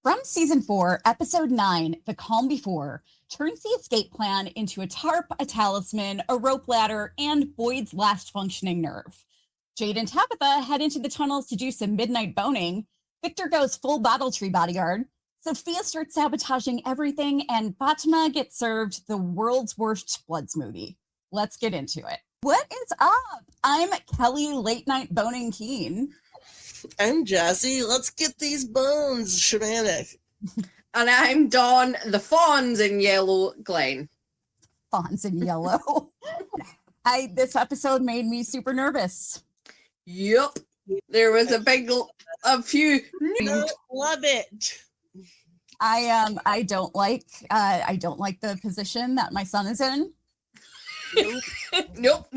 From Season 4, Episode 9, The Calm Before, turns the escape plan into a tarp, a talisman, a rope ladder, and Boyd's last functioning nerve. Jade and Tabitha head into the tunnels to do some midnight boning. Victor goes full Battletree bodyguard. Sophia starts sabotaging everything, and Fatima gets served the world's worst blood smoothie. Let's get into it. What is up? I'm Kelly Late Night Boning Keen. I'm Jazzy. Let's get these bones shamanic. And I'm Dawn, the Fawns in Yellow Glen. Fawns in Yellow. This episode made me super nervous. Yup. There was a few. Love it. I don't like the position that my son is in. Nope.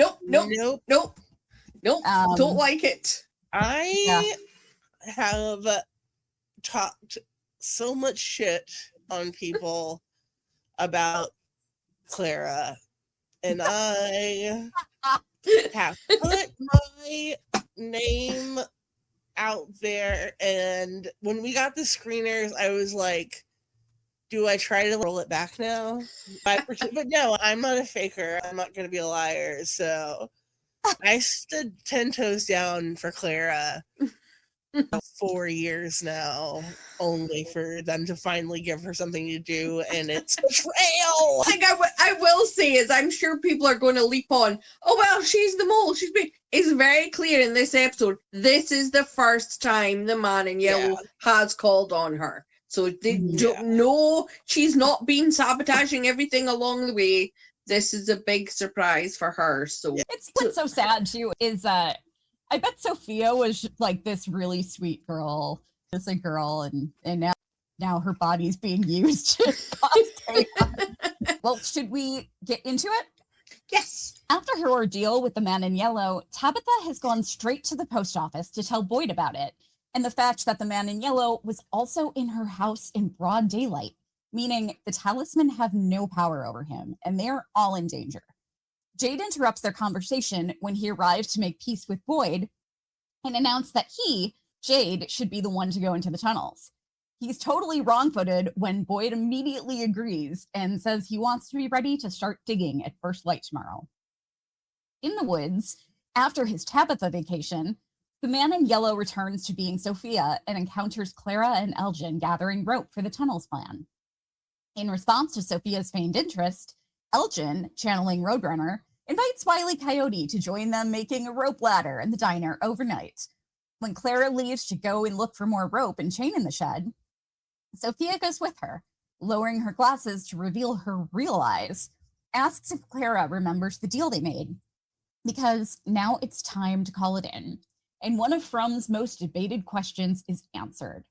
Don't like it. I have talked so much shit on people about Clara, and I have put my name out there, and when we got the screeners, I was like, do I try to roll it back now? But no, I'm not a faker. I'm not going to be a liar, so I stood 10 toes down for Clara 4 years now, only for them to finally give her something to do, and it's betrayal. Thing I will say is I'm sure people are going to leap on, oh, well, she's the mole. It's very clear in this episode, this is the first time the man in yellow has called on her. So they don't know she's not been sabotaging everything along the way. This is a big surprise for her. So what's so sad too is I bet Sophia was like this really sweet girl, just a girl, and now her body's being used to cause chaos. Well, should we get into it? Yes. After her ordeal with the man in yellow, Tabitha has gone straight to the post office to tell Boyd about it, and the fact that the man in yellow was also in her house in broad daylight, meaning the Talisman have no power over him, and they're all in danger. Jade interrupts their conversation when he arrives to make peace with Boyd and announce that he, Jade, should be the one to go into the tunnels. He's totally wrong-footed when Boyd immediately agrees and says he wants to be ready to start digging at first light tomorrow. In the woods, after his Tabitha vacation, the man in yellow returns to being Sophia and encounters Clara and Elgin gathering rope for the tunnels plan. In response to Sophia's feigned interest, Elgin, channeling Roadrunner, invites Wile E. Coyote to join them making a rope ladder in the diner overnight. When Clara leaves to go and look for more rope and chain in the shed, Sophia goes with her, lowering her glasses to reveal her real eyes, asks if Clara remembers the deal they made, because now it's time to call it in, and one of Frum's most debated questions is answered.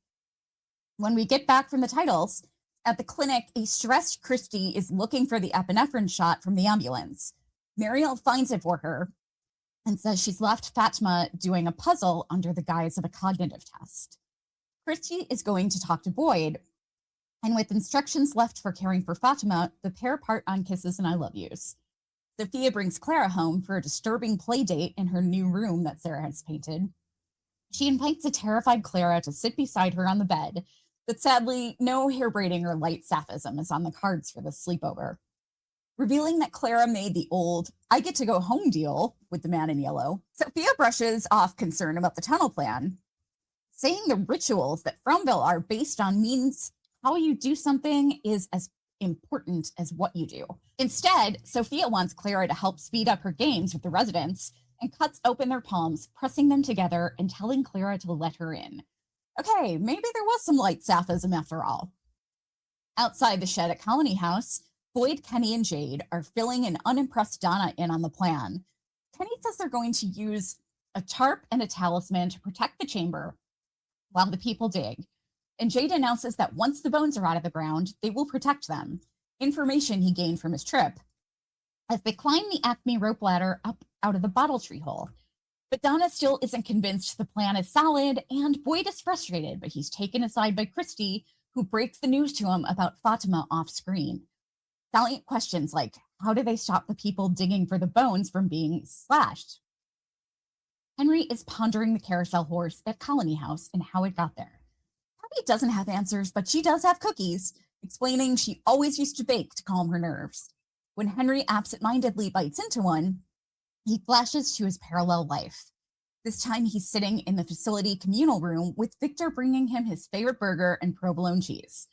When we get back from the titles, at the clinic, a stressed Christy is looking for the epinephrine shot from the ambulance. Mariel finds it for her and says she's left Fatima doing a puzzle under the guise of a cognitive test. Christy is going to talk to Boyd, and with instructions left for caring for Fatima, the pair part on kisses and I love yous. Sophia brings Clara home for a disturbing play date in her new room that Sarah has painted. She invites a terrified Clara to sit beside her on the bed, but sadly, no hair braiding or light sapphism is on the cards for this sleepover. Revealing that Clara made the old I get to go home deal with the man in yellow, Sophia brushes off concern about the tunnel plan, saying the rituals that Frumville are based on means how you do something is as important as what you do. Instead, Sophia wants Clara to help speed up her games with the residents and cuts open their palms, pressing them together and telling Clara to let her in. Okay, maybe there was some light sapphism after all. Outside the shed at Colony House, Boyd, Kenny, and Jade are filling an unimpressed Donna in on the plan. Kenny says they're going to use a tarp and a talisman to protect the chamber while the people dig. And Jade announces that once the bones are out of the ground, they will protect them, information he gained from his trip, as they climb the Acme rope ladder up out of the Battletree hole. But Donna still isn't convinced the plan is solid, and Boyd is frustrated, but he's taken aside by Christy, who breaks the news to him about Fatima off screen. Salient questions like, how do they stop the people digging for the bones from being slashed? Henry is pondering the carousel horse at Colony House and how it got there. doesn't have answers, but she does have cookies, explaining she always used to bake to calm her nerves. When Henry absentmindedly bites into one, he flashes to his parallel life. This time he's sitting in the facility communal room with Victor bringing him his favorite burger and provolone cheese.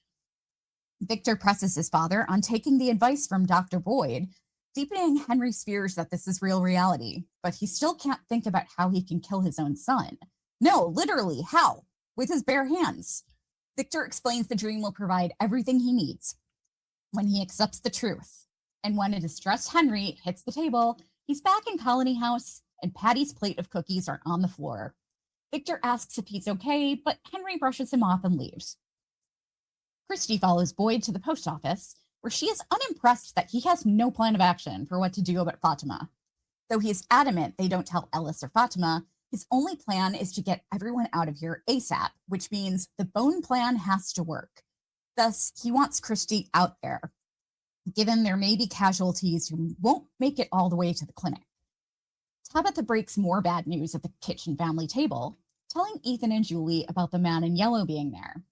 Victor presses his father on taking the advice from Dr. Boyd, deepening Henry's fears that this is real reality, but he still can't think about how he can kill his own son. No, literally, how? With his bare hands. Victor explains the dream will provide everything he needs when he accepts the truth. And when a distressed Henry hits the table, he's back in Colony House, and Patty's plate of cookies are on the floor. Victor asks if he's okay, but Henry brushes him off and leaves. Christy follows Boyd to the post office, where she is unimpressed that he has no plan of action for what to do about Fatima. Though he is adamant they don't tell Ellis or Fatima, his only plan is to get everyone out of here ASAP, which means the bone plan has to work. Thus, he wants Christy out there, given there may be casualties who won't make it all the way to the clinic. Tabitha breaks more bad news at the kitchen family table, telling Ethan and Julie about the man in yellow being there.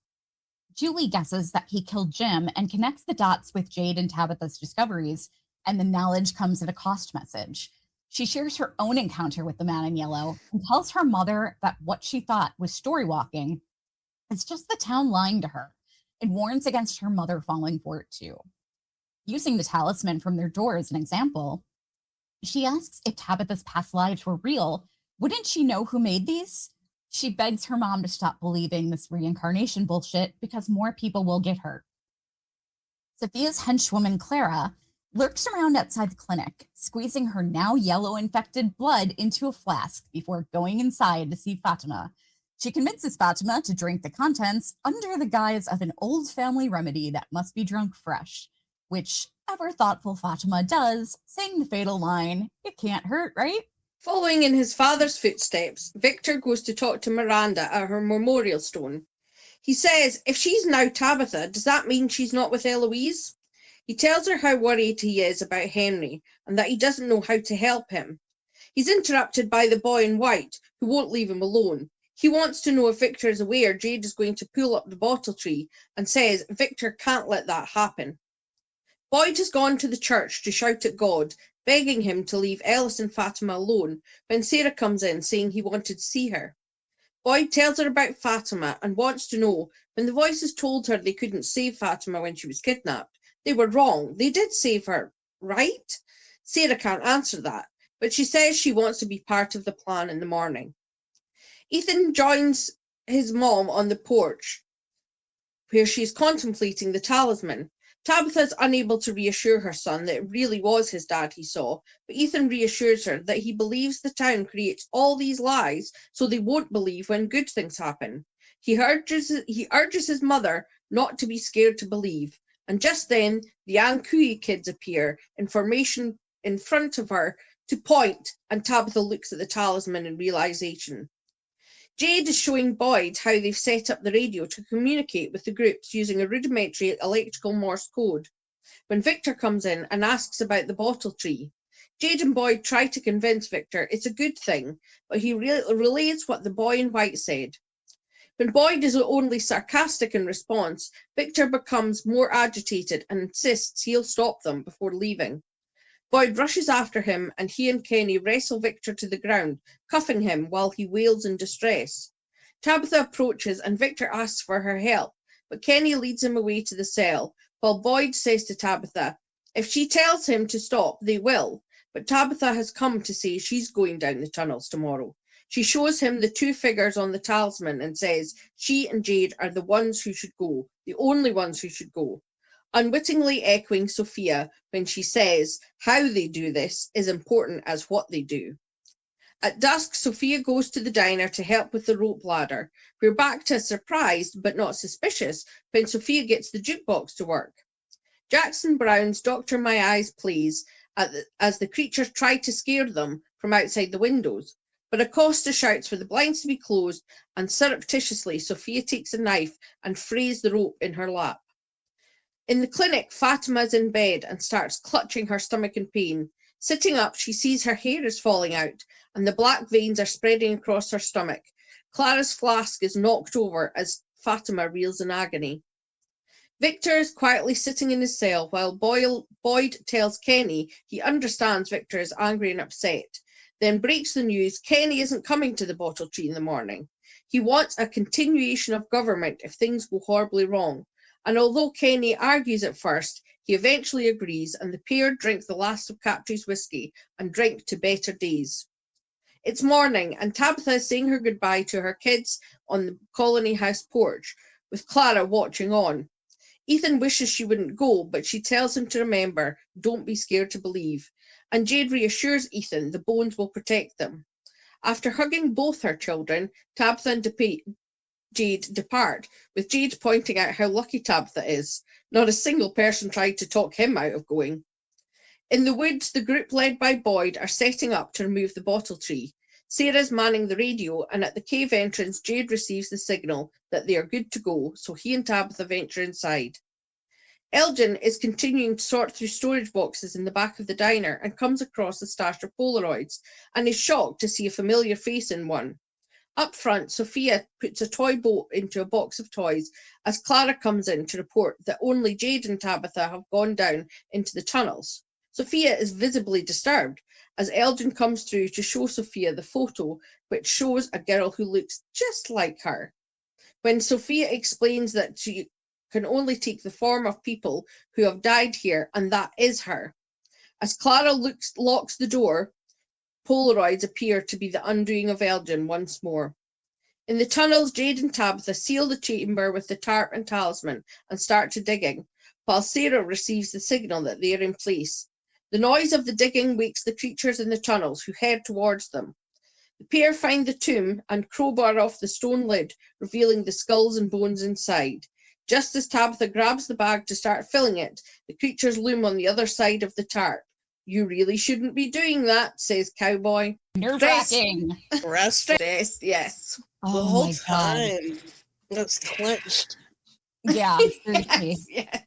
Julie guesses that he killed Jim and connects the dots with Jade and Tabitha's discoveries, and the knowledge comes at a cost message. She shares her own encounter with the man in yellow and tells her mother that what she thought was story walking is just the town lying to her, and warns against her mother falling for it too. Using the talisman from their door as an example, she asks if Tabitha's past lives were real. Wouldn't she know who made these? She begs her mom to stop believing this reincarnation bullshit because more people will get hurt. Sophia's henchwoman, Clara, lurks around outside the clinic, squeezing her now yellow-infected blood into a flask before going inside to see Fatima. She convinces Fatima to drink the contents under the guise of an old family remedy that must be drunk fresh, which ever thoughtful Fatima does, saying the fatal line, "It can't hurt, right?" Following in his father's footsteps, Victor goes to talk to Miranda at her memorial stone. He says, if she's now Tabitha, does that mean she's not with Eloise? He tells her how worried he is about Henry and that he doesn't know how to help him. He's interrupted by the boy in white, who won't leave him alone. He wants to know if Victor is aware Jade is going to pull up the bottle tree and says Victor can't let that happen. Boyd has gone to the church to shout at God, begging him to leave Ellis and Fatima alone, when Sarah comes in saying he wanted to see her. Boyd tells her about Fatima and wants to know, when the voices told her they couldn't save Fatima when she was kidnapped, they were wrong. They did save her, right? Sarah can't answer that, but she says she wants to be part of the plan in the morning. Ethan joins his mom on the porch, where she's contemplating the talisman. Tabitha's unable to reassure her son that it really was his dad he saw, but Ethan reassures her that he believes the town creates all these lies so they won't believe when good things happen. He urges his mother not to be scared to believe, and just then the Ankui kids appear in formation in front of her to point, and Tabitha looks at the talisman in realization. Jade is showing Boyd how they've set up the radio to communicate with the groups using a rudimentary electrical Morse code. When Victor comes in and asks about the bottle tree, Jade and Boyd try to convince Victor it's a good thing, but he relays what the boy in white said. When Boyd is only sarcastic in response, Victor becomes more agitated and insists he'll stop them before leaving. Boyd rushes after him, and he and Kenny wrestle Victor to the ground, cuffing him while he wails in distress. Tabitha approaches, and Victor asks for her help, but Kenny leads him away to the cell, while Boyd says to Tabitha, if she tells him to stop, they will, but Tabitha has come to say she's going down the tunnels tomorrow. She shows him the two figures on the talisman and says she and Jade are the ones who should go, the only ones who should go, unwittingly echoing Sophia when she says how they do this is important as what they do. At dusk, Sophia goes to the diner to help with the rope ladder. We're back to surprised but not suspicious when Sophia gets the jukebox to work. Jackson Brown's Doctor My Eyes plays as the creatures try to scare them from outside the windows, but Acosta shouts for the blinds to be closed, and surreptitiously Sophia takes a knife and frays the rope in her lap. In the clinic, Fatima is in bed and starts clutching her stomach in pain. Sitting up, she sees her hair is falling out and the black veins are spreading across her stomach. Clara's flask is knocked over as Fatima reels in agony. Victor is quietly sitting in his cell while Boyd tells Kenny he understands Victor is angry and upset, then breaks the news Kenny isn't coming to the bottle tree in the morning. He wants a continuation of government if things go horribly wrong, and although Kenny argues at first, he eventually agrees, and the pair drink the last of Capri's whiskey and drink to better days. It's morning, and Tabitha is saying her goodbye to her kids on the colony house porch, with Clara watching on. Ethan wishes she wouldn't go, but she tells him to remember, don't be scared to believe. And Jade reassures Ethan the bones will protect them. After hugging both her children, Tabitha and Jade depart, with Jade pointing out how lucky Tabitha is. Not a single person tried to talk him out of going. In the woods, the group led by Boyd are setting up to remove the bottle tree. Sarah's manning the radio, and at the cave entrance, Jade receives the signal that they are good to go, so he and Tabitha venture inside. Elgin is continuing to sort through storage boxes in the back of the diner and comes across a stash of Polaroids and is shocked to see a familiar face in one. Up front, Sophia puts a toy boat into a box of toys as Clara comes in to report that only Jade and Tabitha have gone down into the tunnels. Sophia is visibly disturbed as Elgin comes through to show Sophia the photo, which shows a girl who looks just like her. When Sophia explains that she can only take the form of people who have died here, and that is her. As Clara locks the door, Polaroids appear to be the undoing of Elgin once more. In the tunnels, Jade and Tabitha seal the chamber with the Tarp and Talisman and start to digging, while Sarah receives the signal that they are in place. The noise of the digging wakes the creatures in the tunnels, who head towards them. The pair find the tomb and crowbar off the stone lid, revealing the skulls and bones inside. Just as Tabitha grabs the bag to start filling it, the creatures loom on the other side of the tarp. You really shouldn't be doing that, says Cowboy. Nerve-wracking. Restful. Yes. Oh The whole my time. That's clenched. God. Yeah, seriously. Yes.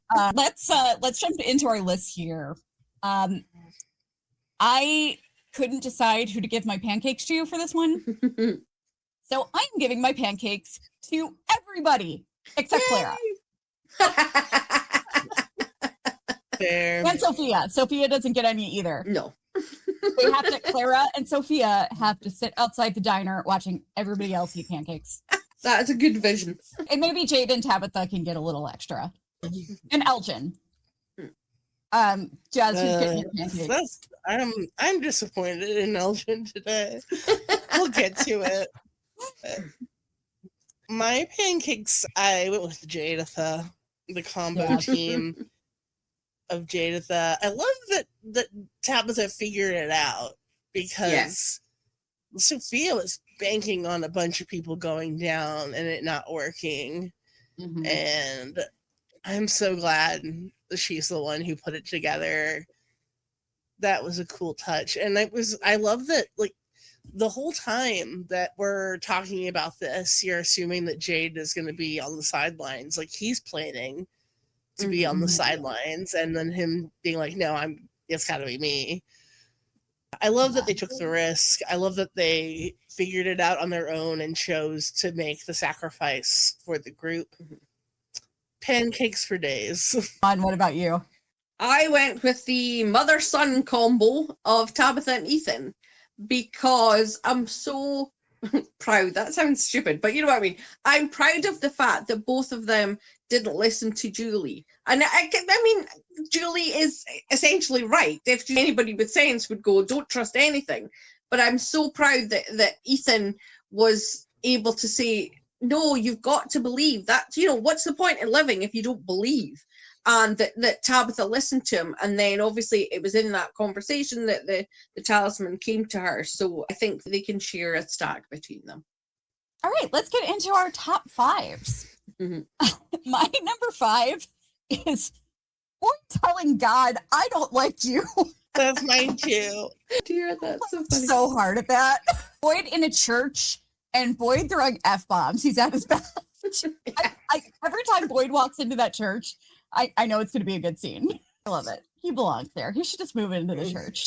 Let's jump into our list here. I couldn't decide who to give my pancakes to for this one. So I'm giving my pancakes to everybody except Clara. Fair. And Sophia. Sophia doesn't get any either. No. They have to, Clara and Sophia have to sit outside the diner watching everybody else eat pancakes. That's a good vision. And maybe Jade and Tabitha can get a little extra. And Elgin. Jazz, who's getting your pancakes? I'm disappointed in Elgin today. We'll get to it. My pancakes, I went with Jaditha, the combo team of Jaditha. I love that Tabitha figured it out because Sophia was banking on a bunch of people going down and it not working. Mm-hmm. And I'm so glad she's the one who put it together. That was a cool touch. And I love that, like, the whole time that we're talking about this, you're assuming that Jade is going to be on the sidelines. Like, he's planning to be on the sidelines, and then him being like, no, it's got to be me. I love that they took the risk. I love that they figured it out on their own and chose to make the sacrifice for the group. Pancakes for days. What about you? I went with the mother-son combo of Tabitha and Ethan because I'm so proud. That sounds stupid, but you know what I mean. I'm proud of the fact that both of them didn't listen to Julie. And I mean, Julie is essentially right. If anybody with sense would go, don't trust anything. But I'm so proud that Ethan was able to say, no, you've got to believe that, what's the point in living if you don't believe? And that Tabitha listened to him. And then obviously it was in that conversation that the talisman came to her. So I think they can share a stack between them. All right, let's get into our top fives. Mm-hmm. My number 5 is Boyd telling God, I don't like you. That's mine too. Dear, that's so funny. So hard at that. Boyd in a church and Boyd throwing F-bombs. He's at his best. Every time Boyd walks into that church, I know it's going to be a good scene. I love it. He belongs there. He should just move into the church.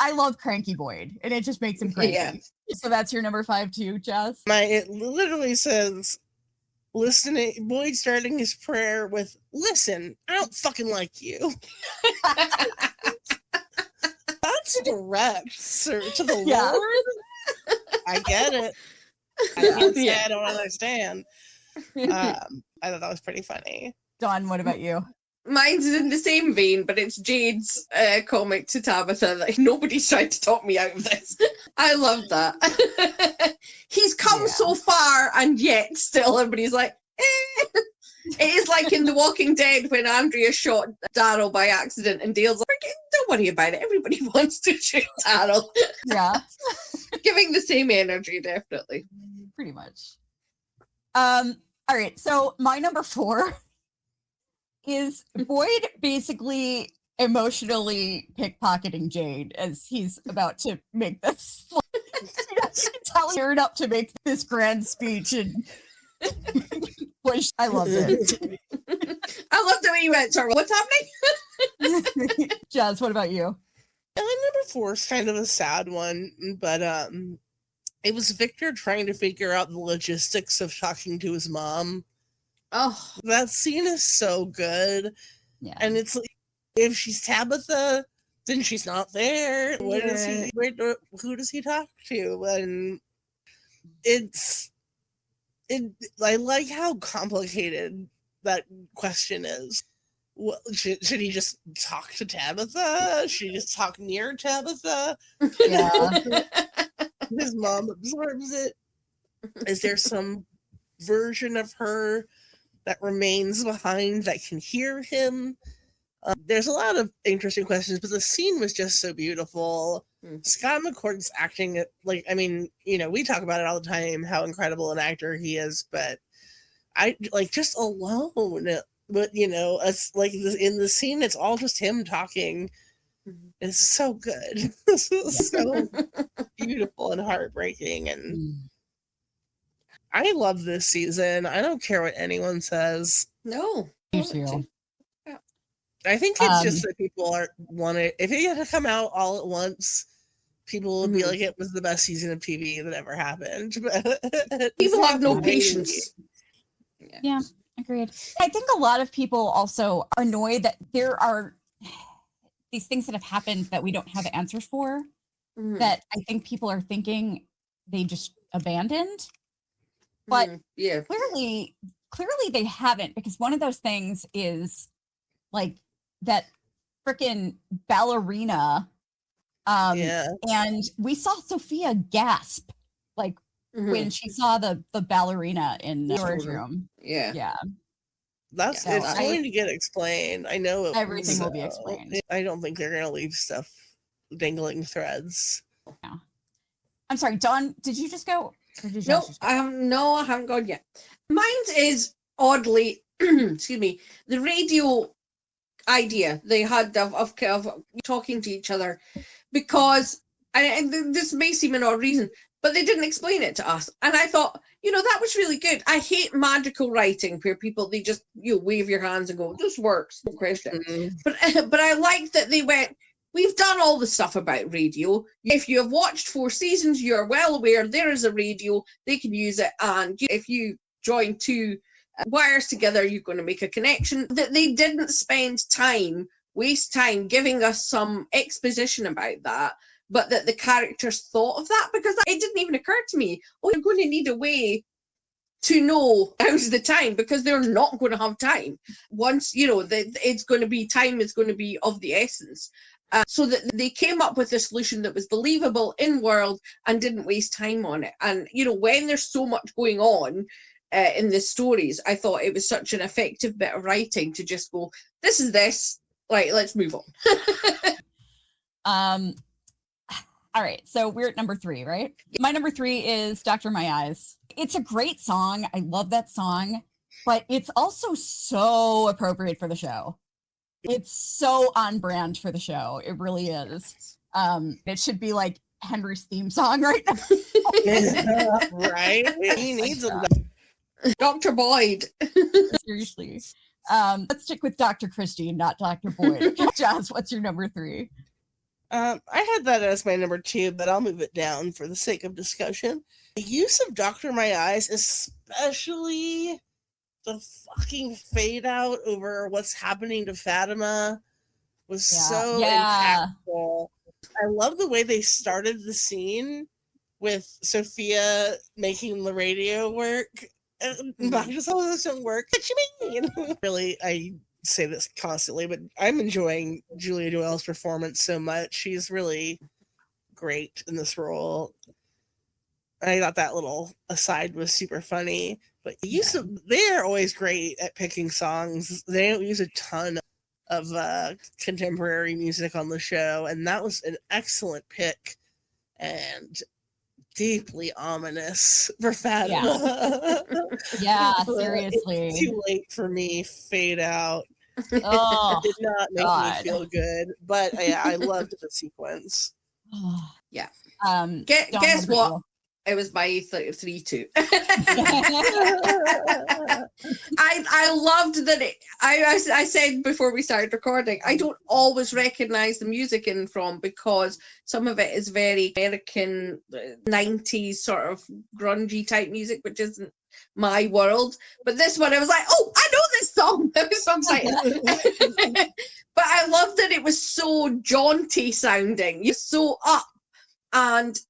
I love cranky Boyd, and it just makes him cranky. Yeah. So that's your number 5 too, Jess? It literally says, Boyd starting his prayer with, listen, I don't fucking like you. That's direct, sir, to the Lord. I get it. I can't say I don't understand. I thought that was pretty funny. Dawn, what about you? Mine's in the same vein, but it's Jade's comic to Tabitha. Like, nobody's trying to talk me out of this. I love that. He's come so far, and yet still everybody's like, eh. It is like in The Walking Dead when Andrea shot Daryl by accident, and Dale's like, don't worry about it. Everybody wants to shoot Daryl. Yeah. Giving the same energy, definitely. Pretty much. All right, so my number 4 is Boyd basically emotionally pickpocketing Jade as he's about to make this. Telling her up to make this grand speech, and I loved it. I love the way you went, sorry, what's happening? Jazz, what about you? Number 4 is kind of a sad one, but it was Victor trying to figure out the logistics of talking to his mom. Oh, that scene is so good. Yeah. And it's like, if she's Tabitha, then she's not there. What is he? Who does he talk to? And I like how complicated that question is. What, should he just talk to Tabitha? Should he just talk near Tabitha? Yeah. His mom absorbs it. Is there some version of her that remains behind that can hear him? There's a lot of interesting questions, but the scene was just so beautiful. Scott McCord's acting, like, I mean, we talk about it all the time, how incredible an actor he is, but I like just alone, but it's like in the scene, it's all just him talking. It's so good. So beautiful and heartbreaking, and I love this season. I don't care what anyone says. No. Me too. I think it's just that people want it. If it had to come out all at once, people would be like, it was the best season of TV that ever happened. People have no patience. Yeah, agreed. I think a lot of people also are annoyed that there are these things that have happened that we don't have answers for, that I think people are thinking they just abandoned. But clearly they haven't, because one of those things is like that freaking ballerina. And we saw Sophia gasp like when she saw the ballerina in the storage room. Yeah. It's going to get explained. I know everything will be explained. I don't think they're going to leave stuff dangling threads. Yeah. I'm sorry, Dawn, did you just go? No, I haven't gone yet. Mine is oddly, excuse me, the radio idea they had of talking to each other, because, and this may seem an odd reason, but they didn't explain it to us. And I thought, that was really good. I hate magical writing where people, they just, wave your hands and go, this works, no question. But I like that they went, we've done all the stuff about radio. If you have watched 4 seasons, you're well aware there is a radio, they can use it. And if you join 2 wires together, you're going to make a connection. That they didn't waste time giving us some exposition about that, but that the characters thought of that, because it didn't even occur to me, you're going to need a way to know how's the time, because they're not going to have time. Once, it's going to be time is going to be of the essence. So that they came up with a solution that was believable in world and didn't waste time on it. And, when there's so much going on in the stories, I thought it was such an effective bit of writing to just go, this is this, right, let's move on. All right, so we're at number 3, right? My number 3 is Dr. My Eyes. It's a great song. I love that song, but it's also so appropriate for the show. It's so on brand for the show. It really is. It should be like Henry's theme song right now. Right? He needs them. Dr. Boyd. Seriously. Let's stick with Dr. Christie, not Dr. Boyd. Jazz, what's your number 3? I had that as my number 2, but I'll move it down for the sake of discussion. The use of Dr. My Eyes, especially the fucking fade out over what's happening to Fatima, was so impactful. I love the way they started the scene with Sophia making the radio work. Just all this doesn't work. What you mean? Really, I say this constantly, but I'm enjoying Julia Doyle's performance so much. She's really great in this role. I thought that little aside was super funny. But they're always great at picking songs. They don't use a ton of contemporary music on the show, and that was an excellent pick and deeply ominous for Fatima. Yeah, seriously. Too late for me. Fade out. Oh, it did not make me feel good, but I loved the sequence. Yeah. Guess what? You? It was my 3-2. I loved that I said before we started recording, I don't always recognize the music in from, because some of it is very American 90s sort of grungy type music, which isn't my world. But this one, I was like, oh, I know this song. I was so excited. But I loved that it was so jaunty sounding. You're so up, and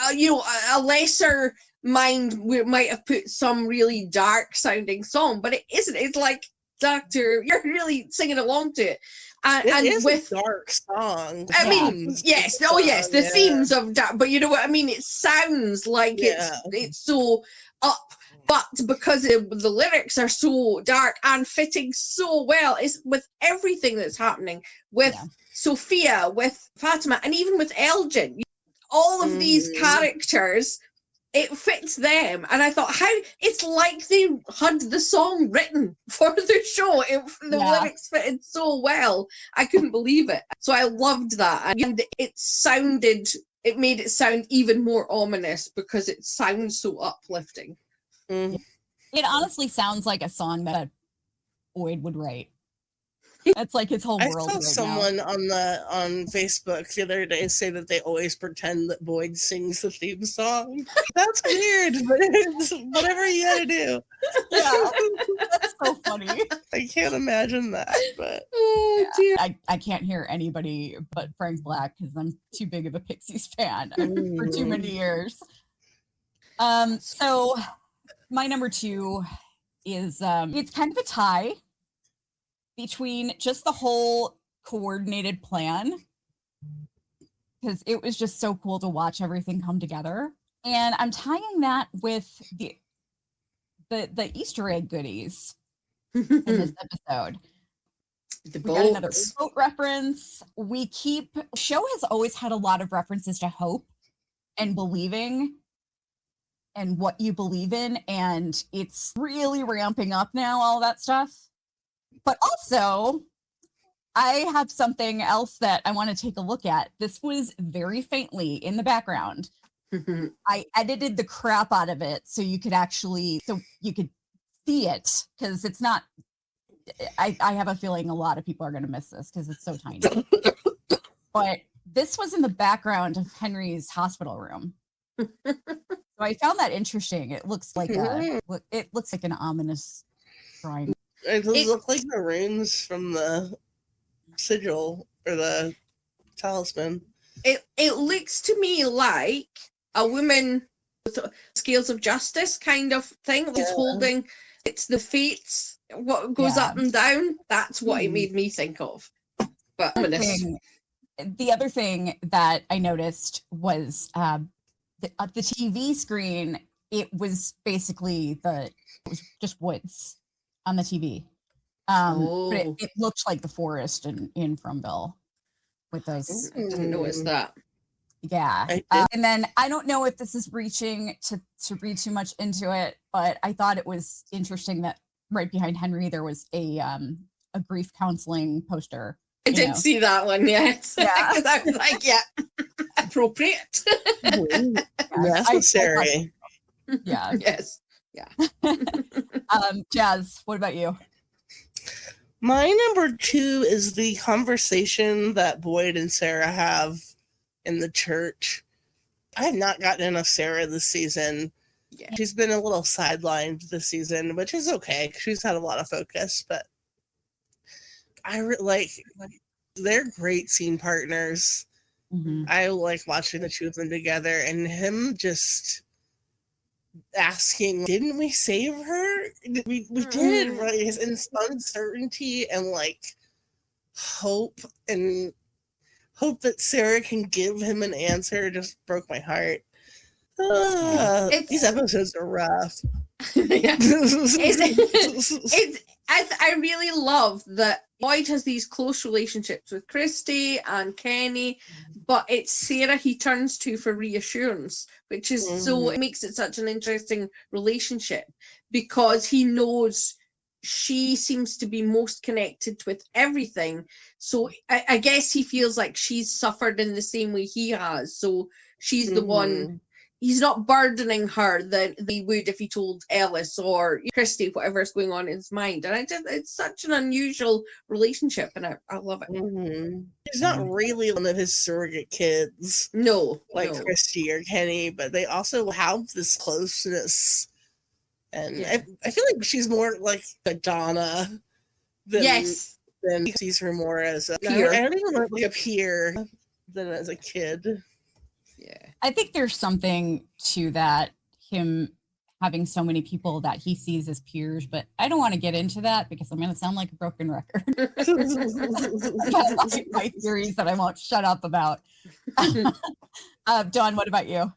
a lesser mind might have put some really dark sounding song, but it isn't. It's like, Doctor, you're really singing along to it. And is with a dark song. I mean, yes, the themes of dark, but you know what I mean? It sounds like it's so up, but because the lyrics are so dark and fitting so well, it's with everything that's happening with Sophia, with Fatima, and even with Elgin. All of these characters, it fits them. And I thought, it's like they had the song written for the show. The lyrics fitted so well. I couldn't believe it. So I loved that. And it made it sound even more ominous because it sounds so uplifting. It honestly sounds like a song that Boyd would write. That's like his whole world. I saw someone on Facebook the other day say that they always pretend that Boyd sings the theme song. That's weird, but it's whatever you gotta do. Yeah, that's so funny. I can't imagine that, but dear. I can't hear anybody but Frank Black because I'm too big of a Pixies fan for too many years. So my number 2 is it's kind of a tie between just the whole coordinated plan, because it was just so cool to watch everything come together. And I'm tying that with the Easter egg goodies in this episode. We got another boat reference. Show has always had a lot of references to hope and believing and what you believe in, and it's really ramping up now, all that stuff. But also, I have something else that I want to take a look at. This was very faintly in the background. I edited the crap out of it so you could see it, because it's not. I have a feeling a lot of people are going to miss this because it's so tiny. But this was in the background of Henry's hospital room. So I found that interesting. It looks like an ominous drawing. It look like the runes from the sigil or the talisman. It looks to me like a woman with scales of justice kind of thing that's holding. It's the fates, what goes up and down. That's what it made me think of. But the other thing that I noticed was the TV screen. It was basically it was just woods on the TV. But it looked like the forest in Fromville with those. I didn't notice that. Yeah. And then I don't know if this is reaching to read too much into it, but I thought it was interesting that right behind Henry there was a grief counseling poster. I did see that one, yes. Yeah. I was like, appropriate. Necessary. Yeah. Yes. Yeah. Jazz, what about you? My number 2 is the conversation that Boyd and Sarah have in the church. I have not gotten enough Sarah this season. Yeah. She's been a little sidelined this season, which is okay. She's had a lot of focus, but they're great scene partners. Mm-hmm. I like watching the two of them together, and him just asking, didn't we save her? We did, right? His uncertainty and like hope that Sarah can give him an answer just broke my heart. These episodes are rough. Yeah. I really love that Boyd has these close relationships with Christy and Kenny, but it's Sarah he turns to for reassurance, which is so, it makes it such an interesting relationship because he knows she seems to be most connected with everything. So I guess he feels like she's suffered in the same way he has. So she's the one. He's not burdening her than he would if he told Ellis or Christy whatever's going on in his mind. And it's such an unusual relationship, and I love it. He's not really one of his surrogate kids. No. Christy or Kenny, but they also have this closeness. And I feel like she's more like a Donna than he sees her more as a peer. I don't even know, like a peer than as a kid. Yeah. I think there's something to that, him having so many people that he sees as peers, but I don't want to get into that because I'm going to sound like a broken record. my theories that I won't shut up about. Dawn, what about you?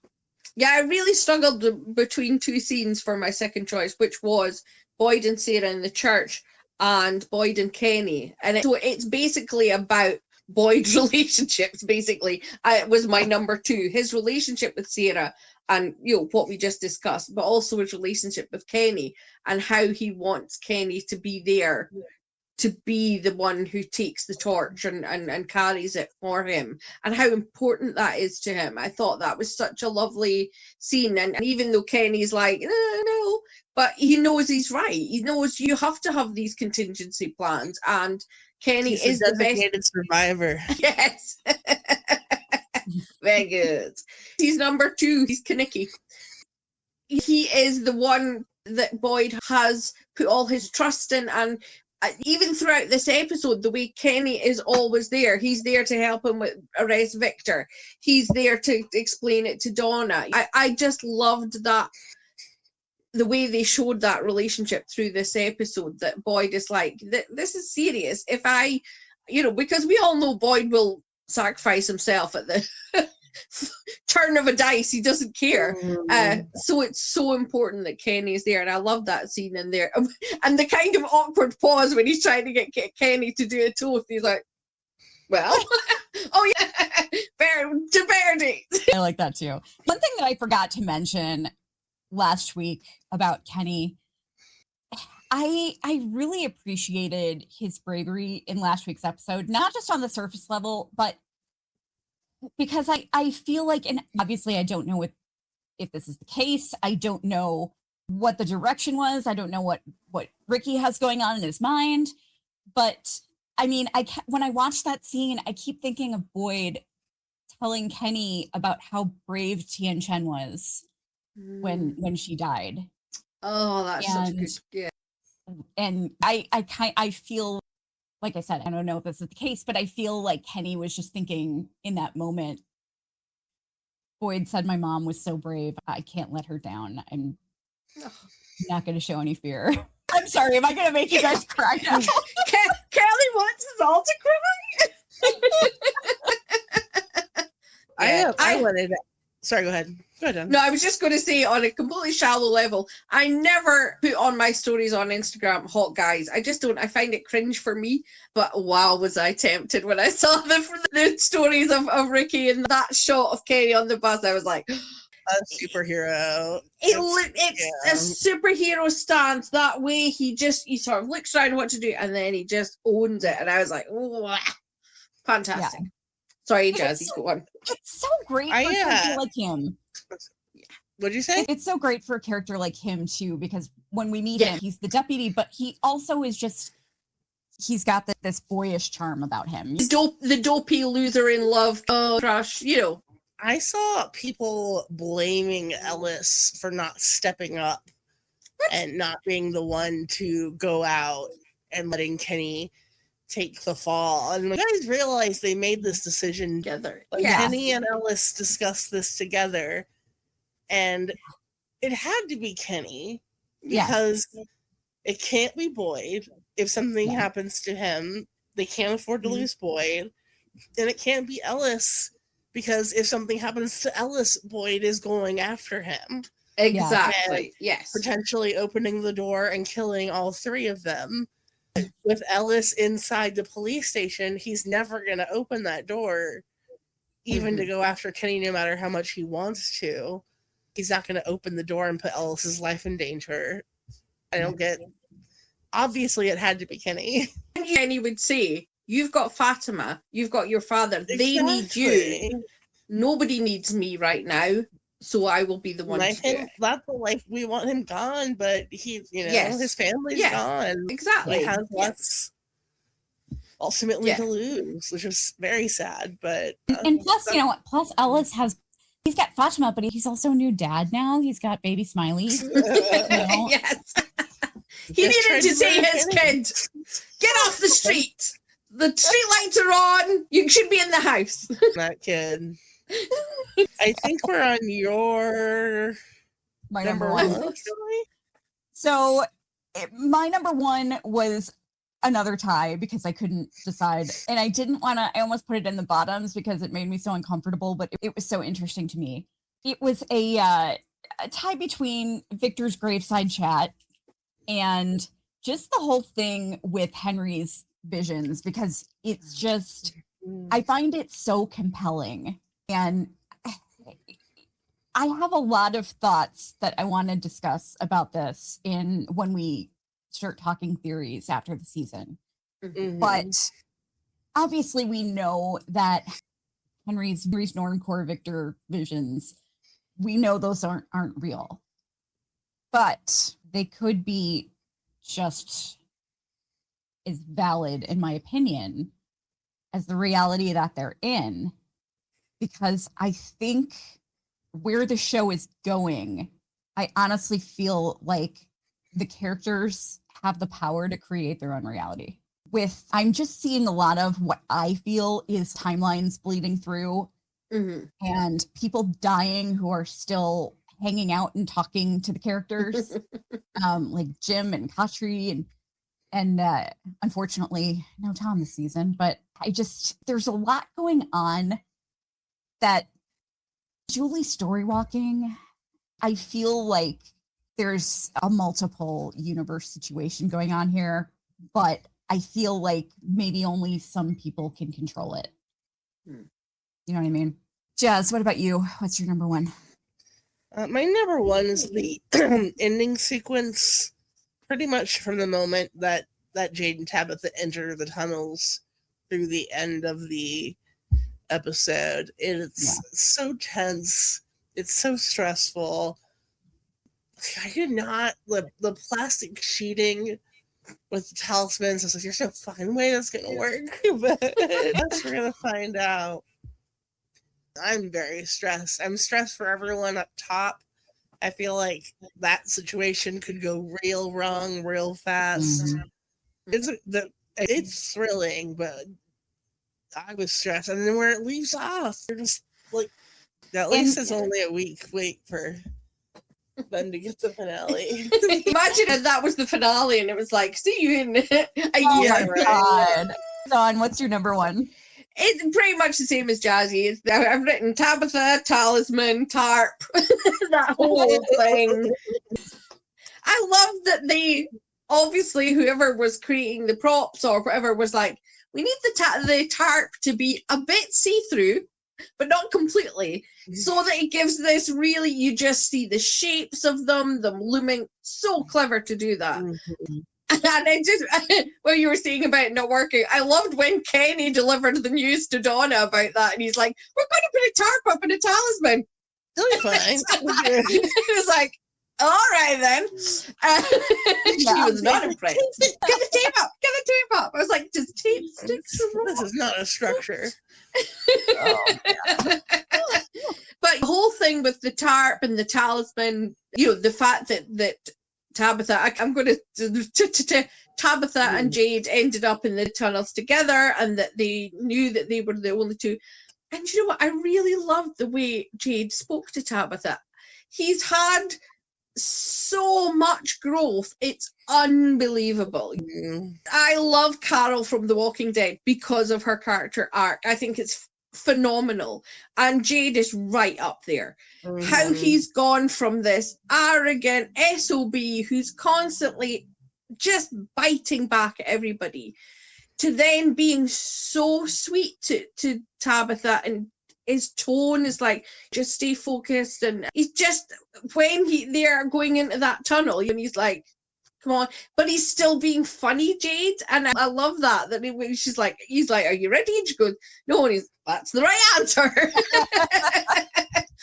Yeah, I really struggled between two scenes for my second choice, which was Boyd and Sarah in the church and Boyd and Kenny. And so it's basically about Boyd's relationships, basically. It was my number 2. His relationship with Sarah and, what we just discussed, but also his relationship with Kenny and how he wants Kenny to be there, to be the one who takes the torch and carries it for him, and how important that is to him. I thought that was such a lovely scene. And even though Kenny's like, no, but he knows he's right. He knows you have to have these contingency plans, and Kenny is the designated survivor. Yes. Very good. He's number 2. He's Kaneki. He is the one that Boyd has put all his trust in, and even throughout this episode, the way Kenny is always there. He's there to help him arrest Victor. He's there to explain it to Donna. I just loved that, the way they showed that relationship through this episode, that Boyd is like, this is serious. If I, because we all know Boyd will sacrifice himself at the turn of a dice. He doesn't care. So it's so important that Kenny is there. And I love that scene in there. And the kind of awkward pause when he's trying to get Kenny to do a toast. He's like, well, oh yeah, bear dates. I like that too. One thing that I forgot to mention last week about Kenny, I really appreciated his bravery in last week's episode, not just on the surface level, but because I feel like, and obviously I don't know if this is the case. I don't know what the direction was. I don't know what Ricky has going on in his mind. But I mean, when I watch that scene, I keep thinking of Boyd telling Kenny about how brave Tien Chen was when she died. Oh, that's such a good, yeah. And I feel, like I said, I don't know if this is the case, but I feel like Kenny was just thinking in that moment, Boyd said my mom was so brave, I can't let her down. I'm not going to show any fear. I'm sorry, am I going to make you guys cry now? Kelly wants us all to cry. I wanted it. Sorry, go ahead. Go ahead. No, I was just going to say, on a completely shallow level, I never put on my stories on Instagram hot guys. I just don't. I find it cringe for me. But wow, was I tempted when I saw the stories of Ricky and that shot of Kenny on the bus. I was like, a superhero. It's a superhero stance. That way, he sort of looks around what to do, and then he just owns it. And I was like, oh, fantastic. Yeah. Sorry, Jazzy, go on. It's so great for a character like him. What'd you say? It's so great for a character like him, too, because when we meet him, he's the deputy, but he also is just he's got this boyish charm about him. The dopey loser in love crush, you know. I saw people blaming Ellis for not stepping up and not being the one to go out and letting Kenny take the fall. And you guys realize they made this decision Together. Like, Yeah. Kenny and Ellis discussed this together, and it had to be Kenny because it can't be Boyd. If something happens to him, they can't afford to lose Boyd, and it can't be Ellis because if something happens to Ellis, Boyd is going after him. Exactly. Yes. Potentially opening the door and killing all three of them. With Ellis inside the police station, he's never going to open that door, even to go after Kenny, no matter how much he wants to. He's not going to open the door and put Ellis's life in danger. I don't get... Obviously, it had to be Kenny. Kenny would say, you've got Fatima, you've got your father, they need you. Nobody needs me right now, so I will be the one to do it. That's the life we want him gone, but he, his family's gone. Exactly. He has less ultimately to lose, which is very sad. But and plus, you know what? Plus, Ellis he's got Fatima, but he's also a new dad now. He's got baby Smiley. Yes. He needed to say his kid, get off the street. The street lights are on. You should be in the house. That kid. I think we're on my number one. So my number one was another tie because I couldn't decide. And I didn't want to, I almost put it in the bottoms because it made me so uncomfortable, but it was so interesting to me. It was a tie between Victor's graveside chat and just the whole thing with Henry's visions, because it's just, I find it so compelling. And I have a lot of thoughts that I want to discuss about this when we start talking theories after the season. But obviously we know that Henry's Normcore Victor visions, we know those aren't real. But they could be just as valid, in my opinion, as the reality that they're in. Because I think where the show is going, I honestly feel like the characters have the power to create their own reality. I'm just seeing a lot of what I feel is timelines bleeding through and people dying who are still hanging out and talking to the characters, like Jim and Katri and unfortunately no Tom this season. But there's a lot going on that Julie story walking, I feel like there's a multiple universe situation going on here, but I feel like maybe only some people can control it. You know what I mean? Jazz, what about you? What's your number one? My number one is the ending sequence, pretty much from the moment that Jade and Tabitha enter the tunnels through the end of the episode. It's so tense. It's so stressful. I did not, the plastic sheeting with the talismans, I was like, there's no fucking way that's gonna work. But we're gonna find out. I'm very stressed. I'm stressed for everyone up top. I feel like that situation could go real wrong real fast. It's thrilling, but I was stressed. And then where it leaves off, you're just like, at least it's only a week wait for them to get the finale. Imagine if that was the finale and it was like, see you in a Oh year. my God. Dawn, what's your number one? It's pretty much the same as Jazzy. I've written Tabitha, Talisman, Tarp, that whole thing. I love that they, obviously, whoever was creating the props or whatever was like, we need the tarp to be a bit see-through, but not completely, so that it gives this really, you just see the shapes of them looming. So clever to do that. And I just, when you were saying about it not working, I loved when Kenny delivered the news to Donna about that, and he's like, we're going to put a tarp up in a talisman. It'll be fine. It was like, all right then. She was not impressed. Get the tape up. I was This is not a structure. Oh, but the whole thing with the tarp and the talisman, the fact that Tabitha, I'm going to Tabitha and Jade ended up in the tunnels together, and that they knew that they were the only two. And you know what? I really loved the way Jade spoke to Tabitha. He's had so much growth. It's unbelievable. I love Carol from The Walking Dead because of her character arc. I think it's phenomenal. And Jade is right up there. How he's gone from this arrogant SOB who's constantly just biting back at everybody to then being so sweet to Tabitha, and his tone is like, just stay focused. And he's just, when they're going into that tunnel, and he's like, come on, but he's still being funny, Jade. And I love that he's like, are you ready? And she goes, no, and that's the right answer.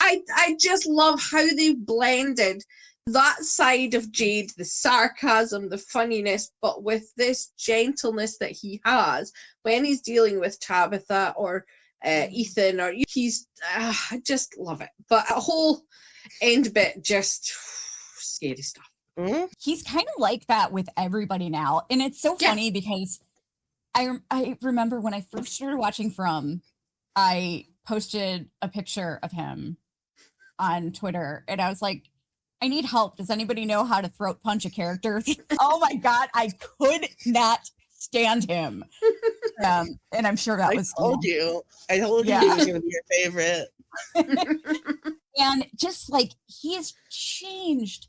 I just love how they've blended that side of Jade, the sarcasm, the funniness, but with this gentleness that he has when he's dealing with Tabitha or Ethan, or I just love it. But a whole end bit, just scary stuff. He's kind of like that with everybody now. And it's so funny because I remember when I first started watching From, I posted a picture of him on Twitter, and I was like, I need help. Does anybody know how to throat punch a character? Oh my God, I could not stand him. And I'm sure that was... I told you he was going to be your favorite. And just like, he has changed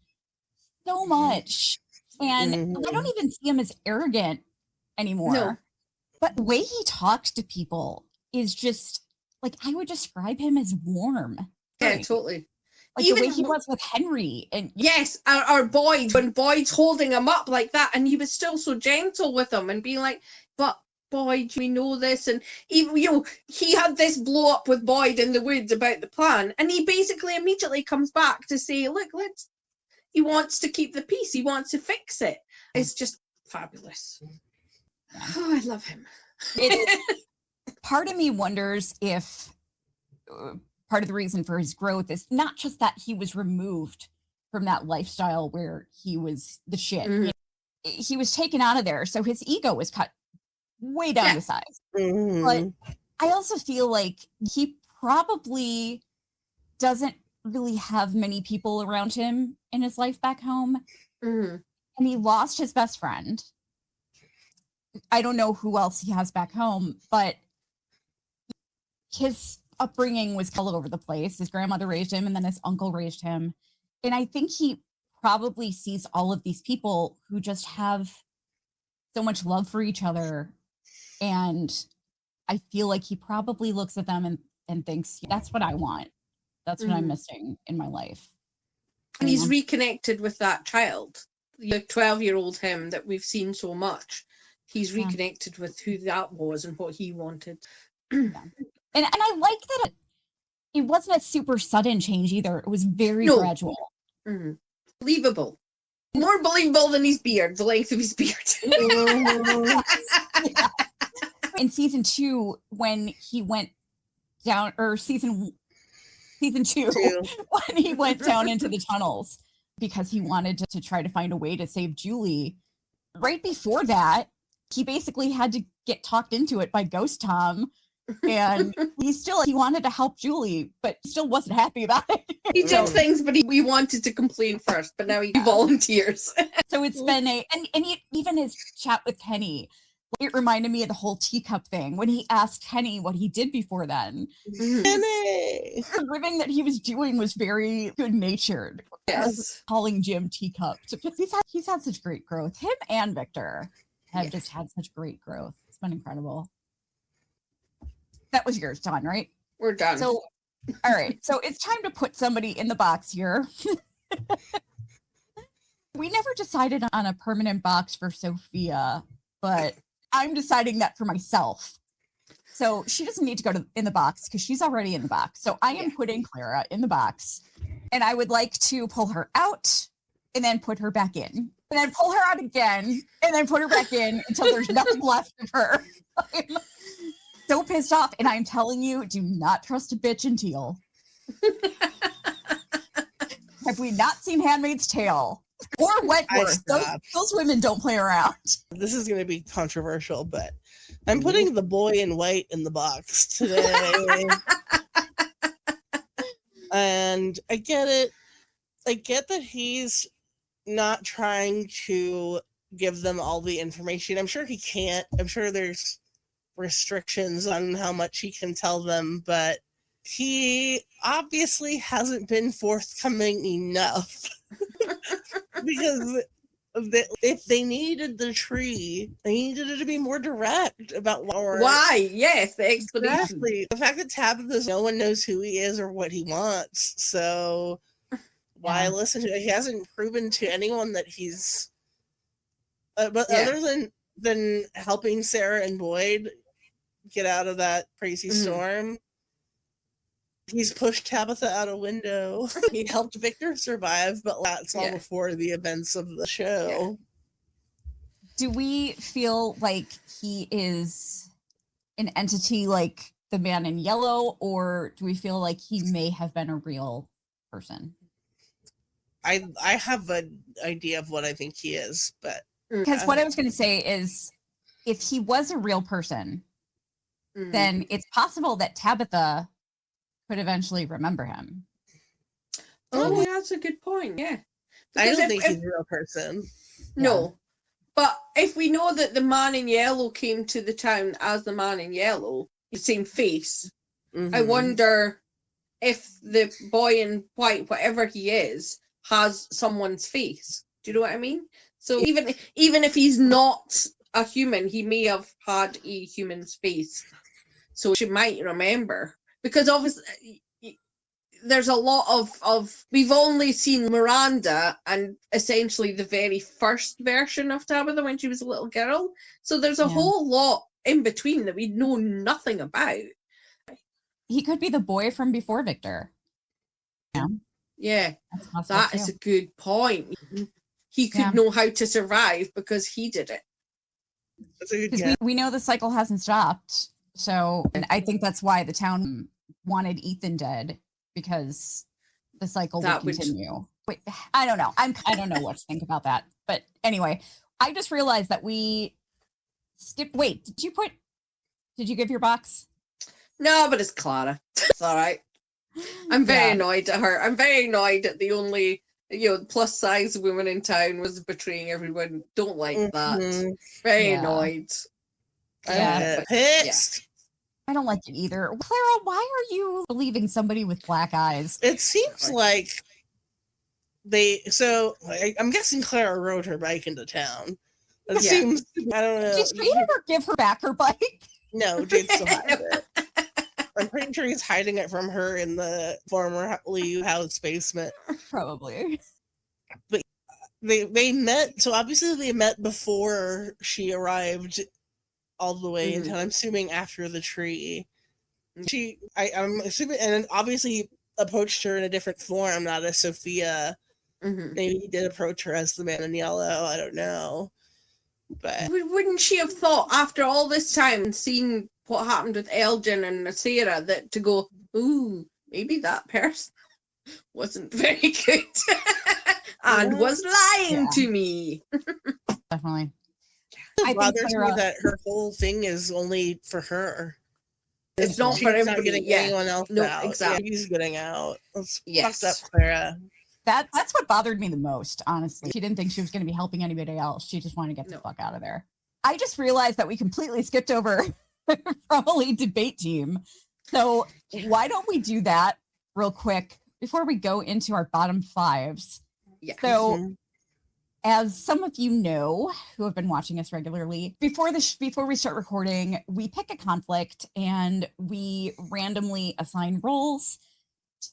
so much. And I don't even see him as arrogant anymore. No. But the way he talks to people is just, like, I would describe him as warm. Yeah, totally. Like even the way he was with Henry. And yes, or Boyd, when Boyd's holding him up like that, and he was still so gentle with him and being like, but Boyd, we know this. And even, he had this blow up with Boyd in the woods about the plan, and he basically immediately comes back to say, look, he wants to keep the peace, he wants to fix it. It's just fabulous. Oh, I love him. Part of me wonders if part of the reason for his growth is not just that he was removed from that lifestyle where he was the shit. Mm-hmm. He was taken out of there, so his ego was cut way down to size. Mm-hmm. But I also feel like he probably doesn't really have many people around him in his life back home. Mm-hmm. And he lost his best friend. I don't know who else he has back home, but his upbringing was all over the place. His grandmother raised him, and then his uncle raised him. And I think he probably sees all of these people who just have so much love for each other. And I feel like he probably looks at them and thinks, that's what I want. That's what I'm missing in my life. And he's reconnected with that child, the 12-year-old him that we've seen so much. He's reconnected with who that was and what he wanted. And I like that it wasn't a super sudden change either. It was very gradual. Mm-hmm. Believable. More believable than his beard, the length of his beard. In season 2, when he went down, or season 2, when he went down into the tunnels because he wanted to try to find a way to save Julie, right before that, he basically had to get talked into it by Ghost Tom. And he wanted to help Julie, but still wasn't happy about it. He did things, but he wanted to complain first, but now he volunteers. So it's been even his chat with Kenny, it reminded me of the whole teacup thing when he asked Kenny what he did before then. Kenny! The living that he was doing was very good-natured. Yes. Calling Jim teacup. So he's had such great growth. Him and Victor have just had such great growth. It's been incredible. That was yours, Dawn, right? We're done. So, all right. So it's time to put somebody in the box here. We never decided on a permanent box for Sophia, but I'm deciding that for myself. So she doesn't need to go in the box because she's already in the box. So I am putting Clara in the box, and I would like to pull her out and then put her back in, and then pull her out again and then put her back in until there's nothing left of her. so pissed off. And I'm telling you, do not trust a bitch in teal. Have we not seen Handmaid's Tale or Wentworth? Those women don't play around. This is going to be controversial, but I'm putting the boy in white in the box today. And I get it. I get that he's not trying to give them all the information. I'm sure he can't. I'm sure there's restrictions on how much he can tell them, but he obviously hasn't been forthcoming enough. Because if they needed the tree, they needed it to be more direct about why. Yes, the explanation. Exactly. The fact that Tabitha, no one knows who he is or what he wants. So why listen to it? He hasn't proven to anyone that he's. But other than helping Sarah and Boyd get out of that crazy storm, he's pushed Tabitha out a window. He helped Victor survive, but that's all before the events of the show. Do we feel like he is an entity like the man in yellow, or do we feel like he may have been a real person? I have an idea of what I think he is, but because what I was going to say is, if he was a real person, then it's possible that Tabitha could eventually remember him. Oh, that's a good point. Yeah, because I don't think he's a real person. No, but if we know that the man in yellow came to the town as the man in yellow, the same face, I wonder if the boy in white, whatever he is, has someone's face. Do you know what I mean? So even if he's not a human, he may have had a human's face, so she might remember. Because obviously, there's a lot of we've only seen Miranda and essentially the very first version of Tabitha when she was a little girl. So there's a whole lot in between that we know nothing about. He could be the boy from before Victor. Yeah, that is a good point. He could know how to survive because he did it. Because we know the cycle hasn't stopped. So and I think that's why the town wanted Ethan dead, because the cycle would continue. Wait, I don't know. I don't know what to think about that. But anyway, I just realized that we skipped. Wait, did you give your box? No, but it's Clara. It's all right. I'm very annoyed at her. I'm very annoyed that the only plus size woman in town was betraying everyone. Don't like that. Very annoyed. I'm pissed. I don't like it either. Clara, why are you believing somebody with black eyes? It seems like I'm guessing Clara rode her bike into town. It seems, I don't know. Did Jade ever give her back her bike? No, Jade still has it. I'm pretty sure he's hiding it from her in the former Lee house basement. Probably. But they met, so obviously they met before she arrived all the way until I'm assuming after the tree. I'm assuming, and then obviously he approached her in a different form, not as Sophia. Maybe he did approach her as the man in yellow. I don't know. But wouldn't she have thought after all this time and seen what happened with Elgin and Sarah that to go, ooh, maybe that person wasn't very good and was lying to me. Definitely. It bothers me that her whole thing is only for her. It's not for everybody. Not getting anyone else out. Exactly. He's getting out. That's fucked up, Clara. That's what bothered me the most, honestly. She didn't think she was going to be helping anybody else. She just wanted to get the fuck out of there. I just realized that we completely skipped over probably debate team. So why don't we do that real quick before we go into our bottom fives? Yeah. So as some of you know who have been watching us regularly, before we start recording, we pick a conflict and we randomly assign roles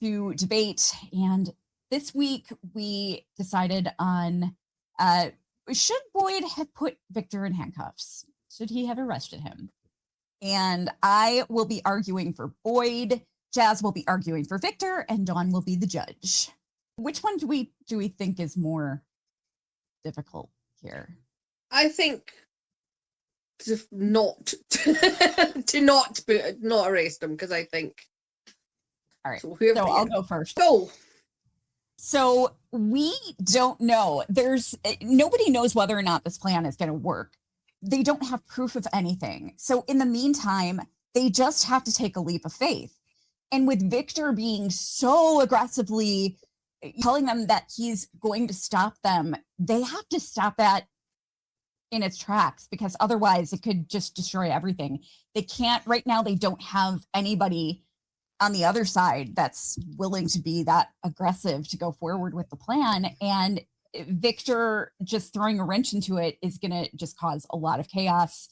to debate. And this week we decided on should Boyd have put Victor in handcuffs? Should he have arrested him? And I will be arguing for Boyd, Jazz will be arguing for Victor, and Dawn will be the judge. Which one do we think is more difficult here? I think to not arrest him, because I think. All right, So I'll go first. Go. So we don't know. Nobody knows whether or not this plan is going to work. They don't have proof of anything. So in the meantime, they just have to take a leap of faith. And with Victor being so aggressively telling them that he's going to stop them, they have to stop that in its tracks, because otherwise it could just destroy everything. They can't, right now, they don't have anybody on the other side that's willing to be that aggressive to go forward with the plan. And Victor just throwing a wrench into it is going to just cause a lot of chaos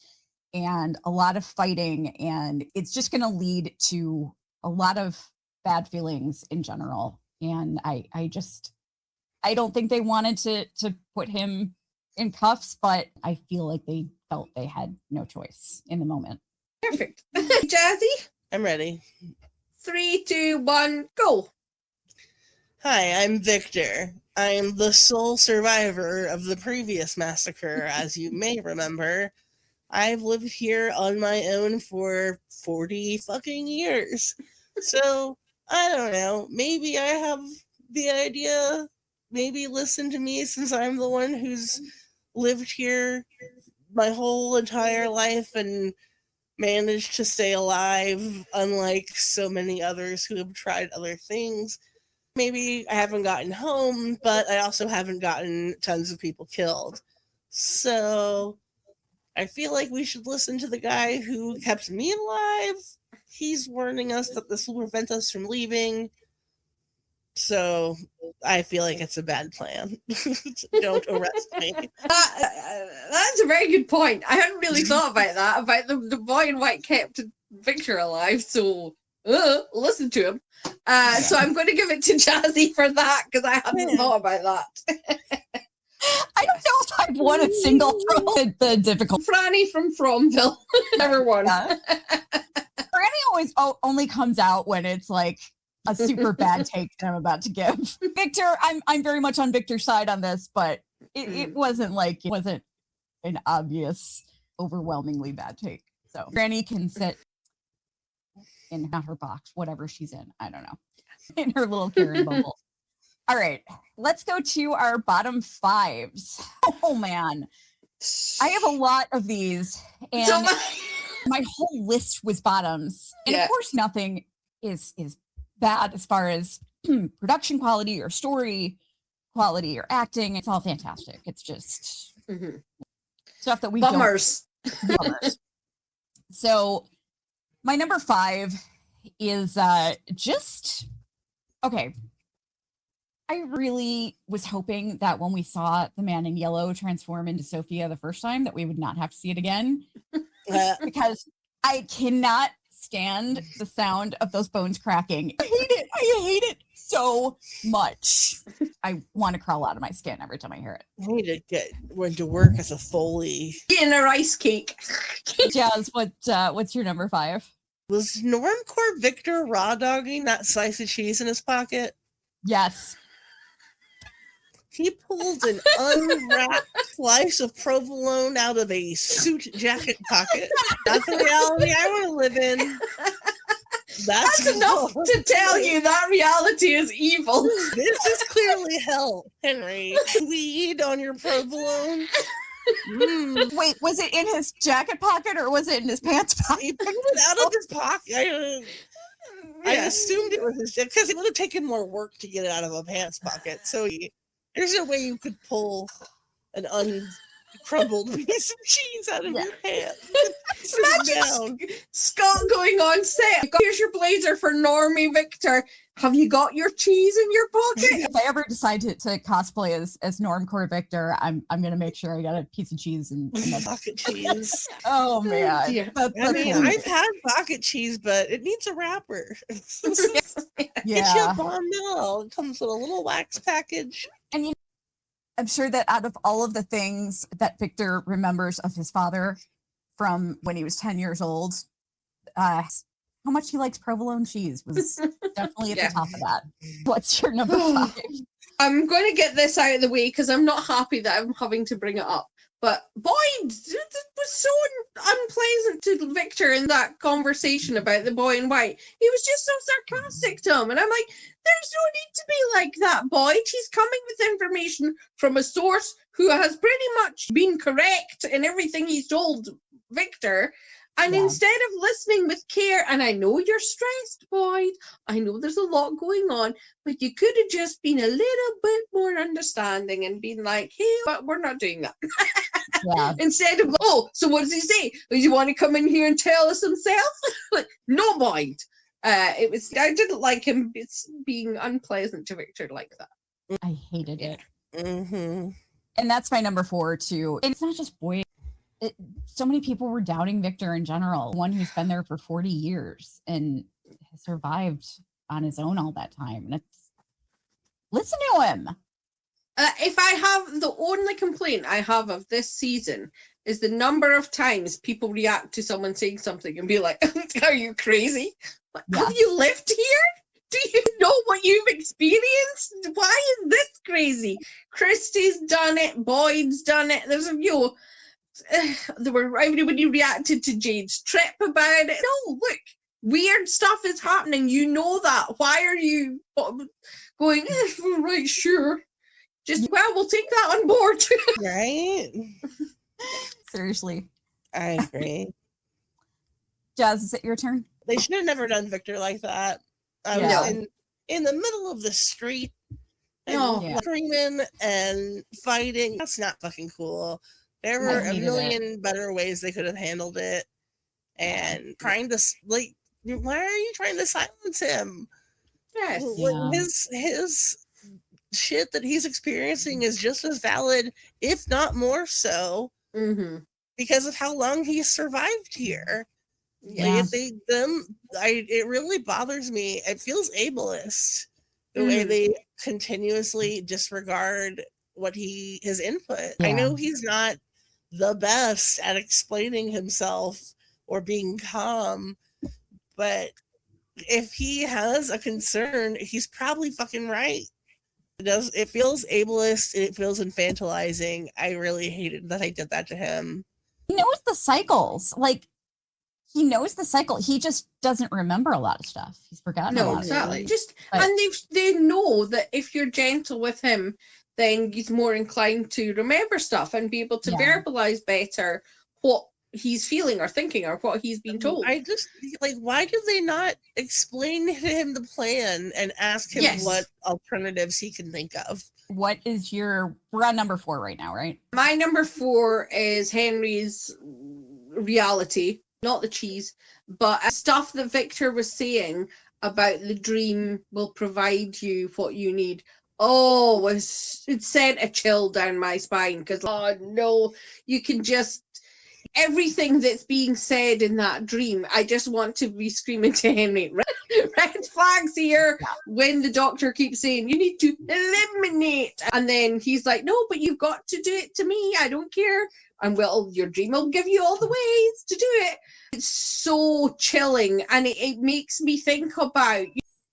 and a lot of fighting. And it's just going to lead to a lot of bad feelings in general. And I don't think they wanted to put him in cuffs, but I feel like they felt they had no choice in the moment. Perfect. Jazzy? I'm ready. 3, 2, 1, go. Hi, I'm Victor. I'm the sole survivor of the previous massacre, as you may remember. I've lived here on my own for 40 fucking years. So, I don't know. Maybe I have the idea. Maybe listen to me, since I'm the one who's lived here my whole entire life and managed to stay alive, unlike so many others who have tried other things. Maybe I haven't gotten home, but I also haven't gotten tons of people killed. So I feel like we should listen to the guy who kept me alive. He's warning us that this will prevent us from leaving. So I feel like it's a bad plan. Don't arrest me. That's a very good point. I hadn't really thought about that, about the boy in white kept Victor alive, so listen to him. So I'm going to give it to Jazzy for that, because I hadn't thought about that. I don't know if I've won a single throw at the difficult. Franny from Fromville. Never won. Yeah. Franny always only comes out when it's like a super bad take that I'm about to give. Victor, I'm very much on Victor's side on this, but it wasn't an obvious, overwhelmingly bad take. So Granny can sit in her box, whatever she's in. I don't know. In her little Karen bubble. All right, let's go to our bottom fives. Oh man, I have a lot of these, and so my whole list was bottoms. And of course, nothing is bad as far as production quality or story quality or acting. It's all fantastic. It's just stuff that we Bummers. Bummers. So my number 5 is just okay. I really was hoping that when we saw the man in yellow transform into Sophia the first time, that we would not have to see it again. Because I cannot stand the sound of those bones cracking. I hate it so much. I want to crawl out of my skin every time I hear it. I need to went to work as a Foley. Getting a rice cake. Jazz, what's your number 5? Was Normcore Victor raw dogging that slice of cheese in his pocket? Yes. He pulled an unwrapped slice of provolone out of a suit jacket pocket. That's the reality I want to live in. That's enough to tell you that reality is evil. This is clearly hell, Henry. Weed on your provolone. Wait, was it in his jacket pocket or was it in his pants pocket? He pulled it out of his pocket. I assumed it was his jacket because it would have taken more work to get it out of a pants pocket. So there's no way you could pull an uncrumbled piece of cheese out of your pants. Imagine Scott going on set. Here's your blazer for Normie Victor. Have you got your cheese in your pocket? If I ever decide to cosplay as Normcore Victor, I'm gonna make sure I got a piece of cheese in my pocket cheese. Oh man. I've had pocket cheese, but it needs a wrapper. Get you a Bombell. It comes with a little wax package. And I'm sure that out of all of the things that Victor remembers of his father from when he was 10 years old, how much he likes provolone cheese was definitely at the top of that. What's your number 5? I'm going to get this out of the way because I'm not happy that I'm having to bring it up. But boy, it was so to Victor in that conversation about the boy in white, he was just so sarcastic to him. And I'm like, there's no need to be like that, Boyd. He's coming with information from a source who has pretty much been correct in everything he's told Victor. And instead of listening with care, and I know you're stressed, Boyd, I know there's a lot going on, but you could have just been a little bit more understanding and been like, hey, but we're not doing that. Instead of, oh, so what does he say? Does he want to come in here and tell us himself? Like, no, Boyd. I didn't like him being unpleasant to Victor like that. I hated it. Mm-hmm. And that's my number 4 too. And it's not just Boyd. So many people were doubting Victor in general, one who's been there for 40 years and has survived on his own all that time. And listen to him. If I have, the only complaint I have of this season is the number of times people react to someone saying something and be like, are you crazy? Have you lived here? Do you know what you've experienced? Why is this crazy? Christy's done it. Boyd's done it. There's everybody reacted to Jade's trip about it. No, look, weird stuff is happening. You know that. Why are you going, right, sure. We'll take that on board. Right? Seriously. I agree. Jazz, is it your turn? They should have never done Victor like that. I was in the middle of the street and screaming and fighting. That's not fucking cool. There were a million better ways they could have handled it. And trying to, like, why are you trying to silence him? Yes. His shit that he's experiencing is just as valid, if not more so, because of how long he's survived here. Yeah. It really bothers me. It feels ableist the way they continuously disregard his input. I know he's not the best at explaining himself or being calm, but if he has a concern, he's probably fucking right. It feels ableist. It feels infantilizing. I really hated that I did that to him. He knows the cycles. Like, he knows the cycle. He just doesn't remember a lot of stuff. He's forgotten a lot. No, exactly. And they know that if you're gentle with him, then he's more inclined to remember stuff and be able to verbalize better what he's feeling or thinking or what he's been told. I just, like, why do they not explain to him the plan and ask him what alternatives he can think of? What is we're on number 4 right now, right? My number 4 is Henry's reality, not the cheese, but stuff that Victor was saying about the dream will provide you what you need. Oh, it sent a chill down my spine because, oh no, you can just, everything that's being said in that dream, I just want to be screaming to Henry, red flags here, when the doctor keeps saying, you need to eliminate. And then he's like, no, but you've got to do it to me. I don't care. And well, your dream will give you all the ways to do it. It's so chilling. And it makes me think about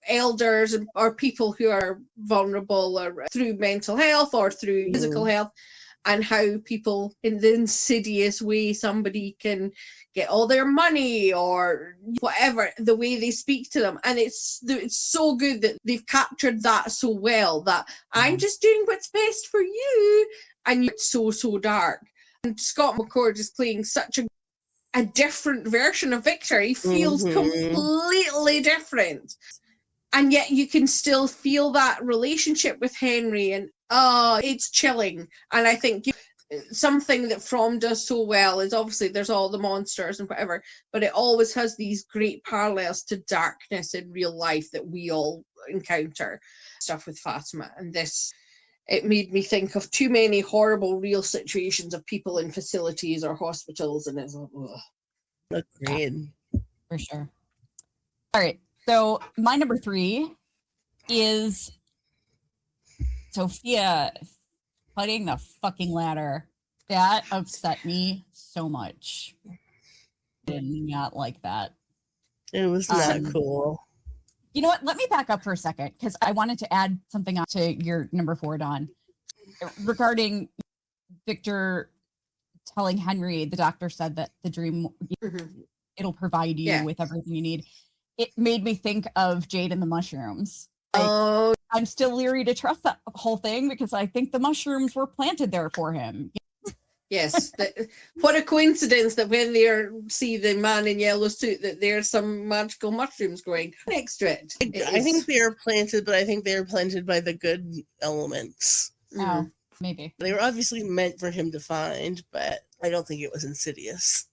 elders or people who are vulnerable or through mental health or through physical health, and how people in the insidious way somebody can get all their money or whatever, the way they speak to them. And it's so good that they've captured that so well, that I'm just doing what's best for you, and it's so dark. And Scott McCord is playing such a different version of Victor. He feels completely different. And yet you can still feel that relationship with Henry, and it's chilling. And I think something that From does so well is, obviously there's all the monsters and whatever, but it always has these great parallels to darkness in real life that we all encounter. Stuff with Fatima, and it made me think of too many horrible real situations of people in facilities or hospitals, and it's like, ugh. Agreed. For sure. All right. So my number 3 is Sophia cutting the fucking ladder. That upset me so much. I did not like that. It was not cool. You know what? Let me back up for a second, because I wanted to add something to your number 4, Dawn, regarding Victor telling Henry, the doctor said that the dream, it'll provide you with everything you need. It made me think of Jade and the mushrooms. Like, I'm still leery to trust that whole thing because I think the mushrooms were planted there for him. Yes. What a coincidence that when they see the man in yellow suit, that there's some magical mushrooms growing next to it. I think they are planted, but I think they are planted by the good elements. Oh, maybe. They were obviously meant for him to find, but I don't think it was insidious.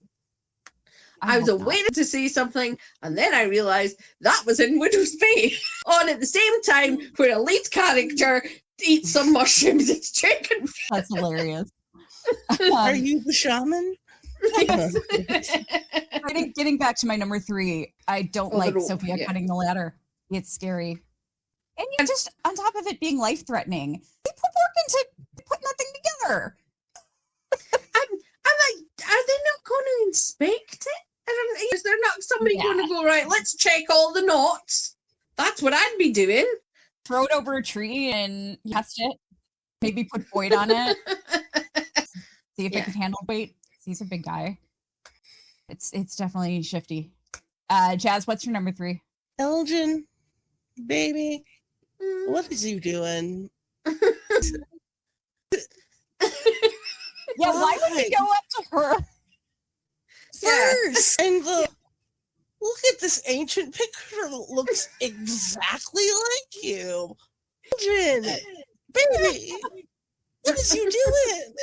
I was waiting to see something, and then I realized that was in Widow's Bay. On at the same time, where a lead character eats some mushrooms, it's chicken. That's hilarious. Are you the shaman? Getting back to my number 3, I don't like Sophia cutting the ladder. It's scary. And you just, on top of it being life-threatening, they put work into put nothing together. I'm like, are they not going to inspect it? Is there not somebody going to go, right, let's check all the knots? That's what I'd be doing. Throw it over a tree and test it. Maybe put Boyd on it. See if it can handle weight. He's a big guy. It's definitely shifty. Jazz, what's your number 3? Elgin, baby, what is you doing? Why would he go up to her? First, and look at this ancient picture. Looks exactly like you, Elgin, baby. What is you doing?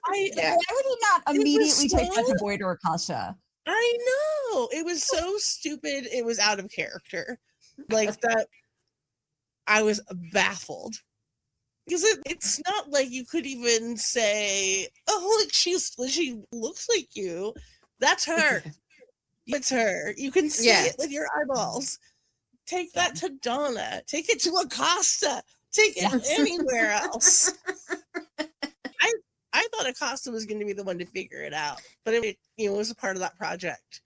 Why would he not immediately take that to Boyd or Akasha? I know. It was so stupid. It was out of character. Like that. I was baffled. Because it's not like you could even say, oh, like she looks like you. That's her. It's her. You can see it with your eyeballs. Take that to Donna. Take it to Acosta. Take it anywhere else. I thought Acosta was going to be the one to figure it out, but it was a part of that project.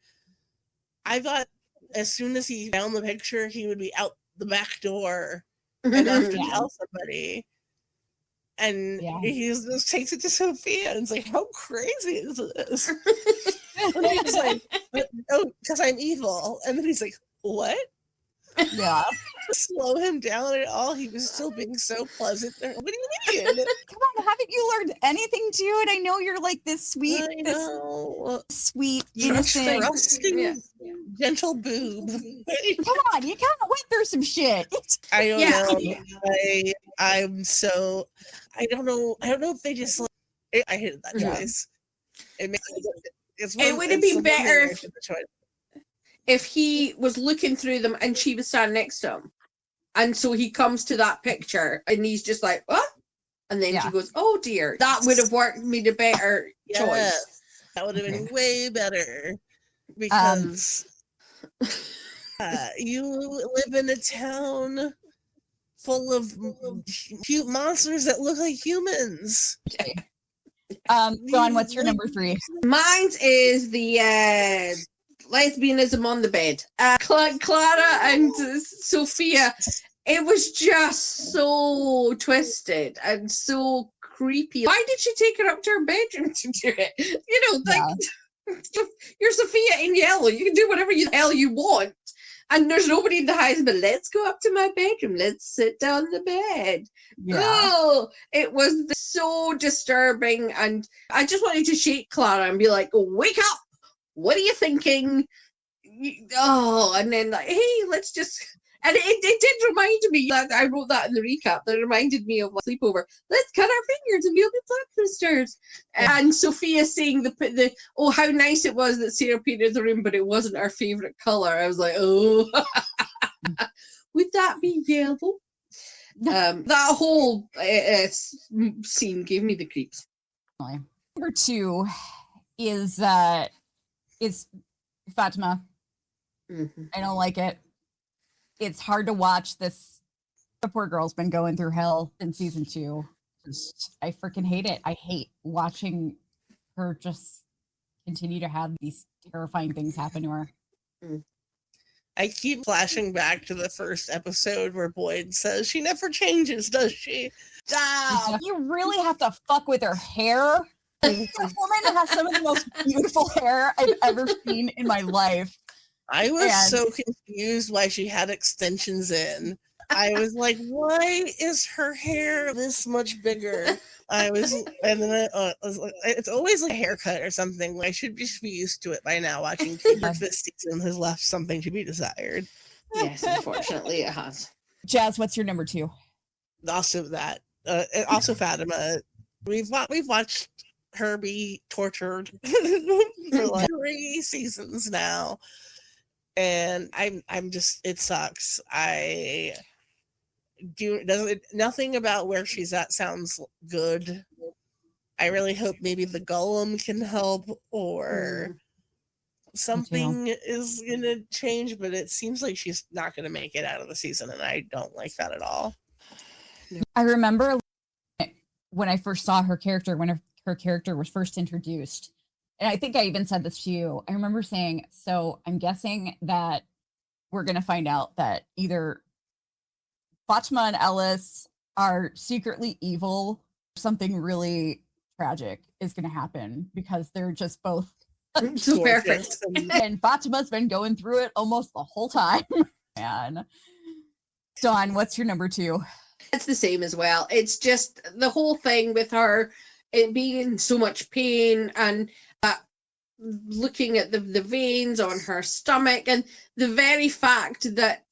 I thought as soon as he found the picture, he would be out the back door and have to tell somebody. And he just takes it to Sophia, and it's like, how crazy is this? And he's like, oh, because I'm evil. And then he's like, what? Yeah. Slow him down at all. He was still being so pleasant. What do you mean? Come on, haven't you learned anything to it? I know you're like this sweet, sweet, innocent, trusting, gentle boob. Come on, you kind of went through some shit. I don't know. I don't know if they just. I hated that choice. It would have been better if he was looking through them and she was standing next to him. And so he comes to that picture and he's just like, what? And then she goes, oh dear. That would have made a better choice. That would have been way better. Because you live in a town full of cute monsters that look like humans. Dawn, what's your number 3? Mine is the lesbianism on the bed. Clara and Sophia, it was just so twisted and so creepy. Why did she take her up to her bedroom to do it? You're Sophia in yellow. You can do whatever the hell you want. And there's nobody in the house, but let's go up to my bedroom. Let's sit down the bed. Yeah. Oh, it was so disturbing. And I just wanted to shake Clara and be like, wake up. What are you thinking? And then like, hey, let's just. And it did remind me that I wrote that in the recap. That reminded me of a sleepover. Let's cut our fingers and we'll be blood sisters. And Sophia saying the how nice it was that Sarah painted the room, but it wasn't our favorite color. I was like, oh, would that be yellow? That whole scene gave me the creeps. Number 2 is Fatima. Mm-hmm. I don't like it. It's hard to watch this. The poor girl's been going through hell in season 2. I freaking hate it. I hate watching her just continue to have these terrifying things happen to her. I keep flashing back to the first episode where Boyd says she never changes, does she? You really have to fuck with her hair? This woman has some of the most beautiful hair I've ever seen in my life. I was so confused why she had extensions in. I was like, why is her hair this much bigger? And then I was like, it's always like a haircut or something. I should just be used to it by now. Watching TV this season has left something to be desired. Yes, unfortunately it has. Jazz, what's your number 2? Also that. Also Fatima. We've watched her be tortured for like 3 seasons now. And I'm just, it sucks. Nothing about where she's at sounds good. I really hope maybe the golem can help or something is gonna change, but it seems like she's not gonna make it out of the season, and I don't like that at all. I remember when I first saw her character, when her character was first introduced, and I think I even said this to you. I remember saying, so I'm guessing that we're gonna find out that either Fatima and Ellis are secretly evil. Something really tragic is going to happen because they're just both so perfect. And Fatima's been going through it almost the whole time. Man. Dawn, what's your number 2? It's the same as well. It's just the whole thing with her, it being in so much pain and looking at the veins on her stomach, and the very fact that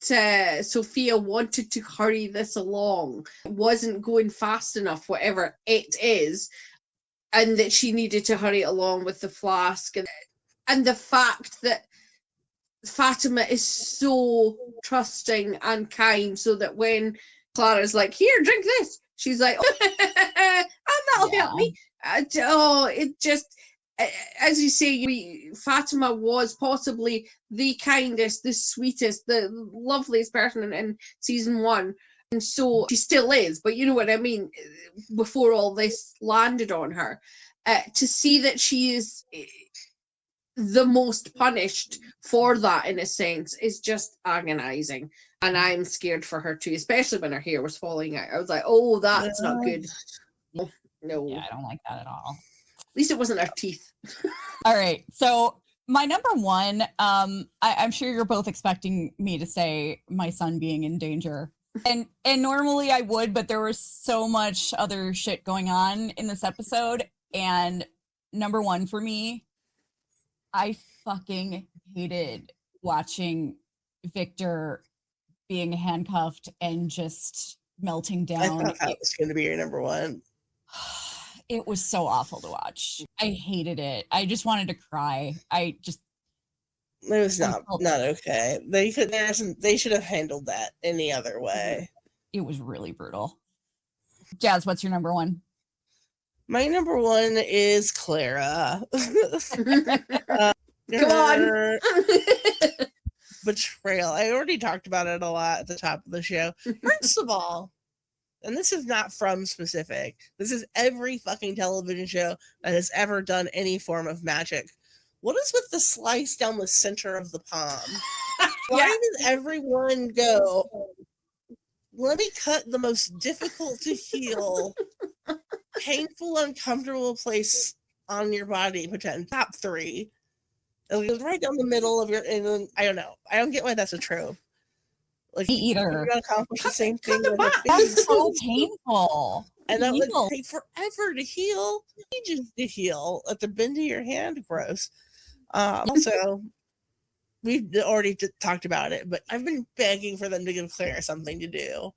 Sophia wanted to hurry this along, wasn't going fast enough, whatever it is, and that she needed to hurry it along with the flask, and the fact that Fatima is so trusting and kind, so that when Clara's like, here, drink this, she's like, oh, and that'll help me. It just, as you say, Fatima was possibly the kindest, the sweetest, the loveliest person in season 1. And so she still is, but you know what I mean, before all this landed on her. To see that she is the most punished for that, in a sense, is just agonizing. And I'm scared for her too, especially when her hair was falling out. I was like, oh, that's not good. No. Yeah, I don't like that at all. At least it wasn't our teeth. All right. So my number 1, I'm sure you're both expecting me to say my son being in danger. And normally I would, but there was so much other shit going on in this episode. And number 1 for me, I fucking hated watching Victor being handcuffed and just melting down. I thought that was going to be your number 1. It was so awful to watch. I hated it. I just wanted to cry. It was not okay. They should have handled that any other way. It was really brutal. Jazz, what's your number 1? My number 1 is Clara. Come on. Betrayal. I already talked about it a lot at the top of the show. First of all, and this is not from specific, this is every fucking television show that has ever done any form of magic. What is with the slice down the center of the palm? Why does everyone go, let me cut the most difficult to heal, painful, uncomfortable place on your body, pretend top 3. It was right down the middle of your, and I don't know. I don't get why that's a trope. Like, either. You accomplish the same thing. That's so painful. And that would take forever to heal. Ages to heal. At the bend of your hand, gross. Also, we've already talked about it, but I've been begging for them to give Clara something to do.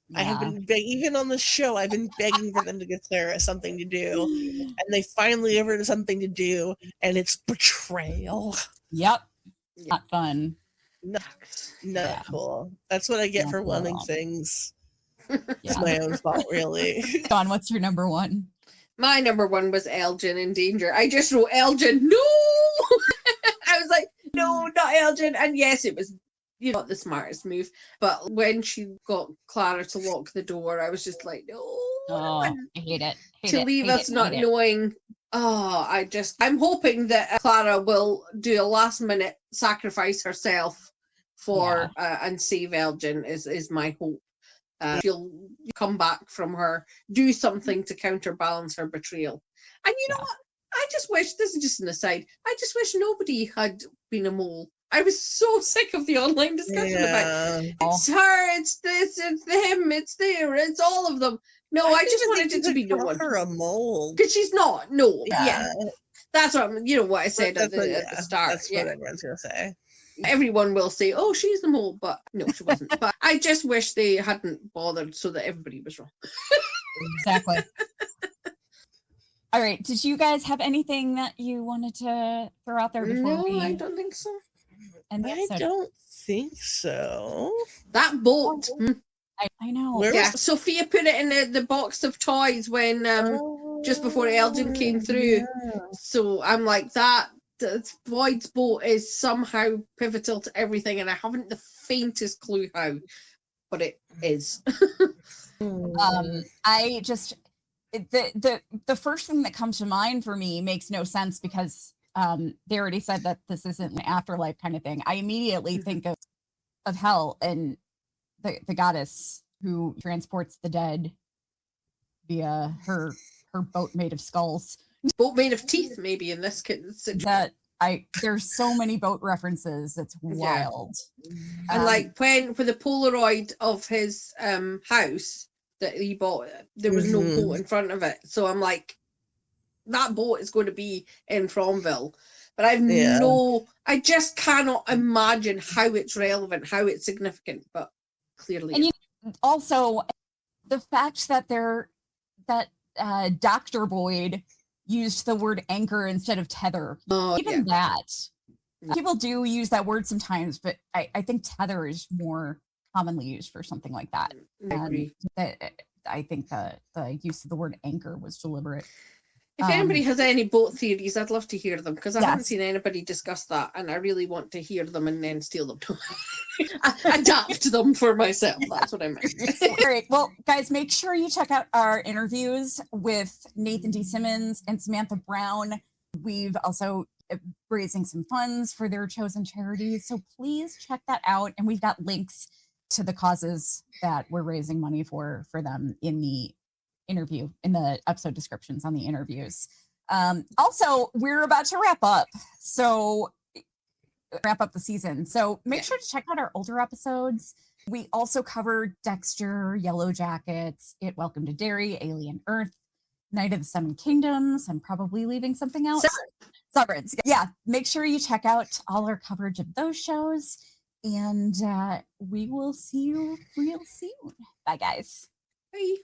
Yeah. I have been begging, even on the show, I've been begging for them to give Clara something to do. And they finally give her something to do, and it's betrayal. Yep. Not fun. Not cool. That's what I get for wanting things. It's my own fault, really. Dawn, what's your number 1? My number 1 was Elgin in danger. I just wrote Elgin. No! I was like, no, not Elgin. And yes, it was, not the smartest move. But when she got Clara to lock the door, I was just like, no. Oh, I hate it. To leave us not knowing. Oh, I'm hoping that Clara will do a last minute sacrifice herself for and save Elgin is my hope. She'll come back from her, do something to counterbalance her betrayal. And you know Yeah. what? I just wish, this is just an aside, I just wish nobody had been a mole. I was so sick of the online discussion about it's her, it's this, it's him, it's there, it's all of them. No, I just wanted it to be no one. Her a mole. Because she's not. No. Yeah. Yeah. That's what you know what I said at the start. That's what everyone's gonna say. Everyone will say, "Oh, she's the mole," but no, she wasn't. But I just wish they hadn't bothered, so that everybody was wrong. Exactly. All right. Did you guys have anything that you wanted to throw out there before we? I don't think so. End the I episode? don't think so. That boat. I know. Where Yeah, Sophia put it in the box of toys when just before Elgin came through. Yeah. So I'm like, that Void's boat is somehow pivotal to everything, and I haven't the faintest clue how, but it is. I just the first thing that comes to mind for me makes no sense because they already said that this isn't an afterlife kind of thing. I immediately think of hell and the goddess who transports the dead via her boat made of skulls. Boat made of teeth, maybe in this situation. That there's so many boat references. It's wild. And like when for the Polaroid of his house that he bought, there was no boat in front of it. So I'm like, that boat is going to be in Fromville. But I just cannot imagine how it's relevant, how it's significant, but clearly. And also the fact that Dr. Boyd used the word anchor instead of tether. Even that. People do use that word sometimes, but I think tether is more commonly used for something like that. I agree. I think the use of the word anchor was deliberate. If anybody has any boat theories, I'd love to hear them because I haven't seen anybody discuss that, and I really want to hear them and then steal them. Adapt them for myself. That's what I meant. All right. Well, guys, make sure you check out our interviews with Nathan D. Simmons and Samantha Brown. We've also raising some funds for their chosen charities, so please check that out. And we've got links to the causes that we're raising money for them in the interview, in the episode descriptions on the interviews. Also, we're about to wrap up the season, so make sure to check out our older episodes. We also covered Dexter, Yellow Jackets, It Welcome to Derry, Alien Earth, Night of the Seven Kingdoms. I'm probably leaving something out. Severance. Yeah, make sure you check out all our coverage of those shows, and we will see you real soon. Bye, guys. Bye.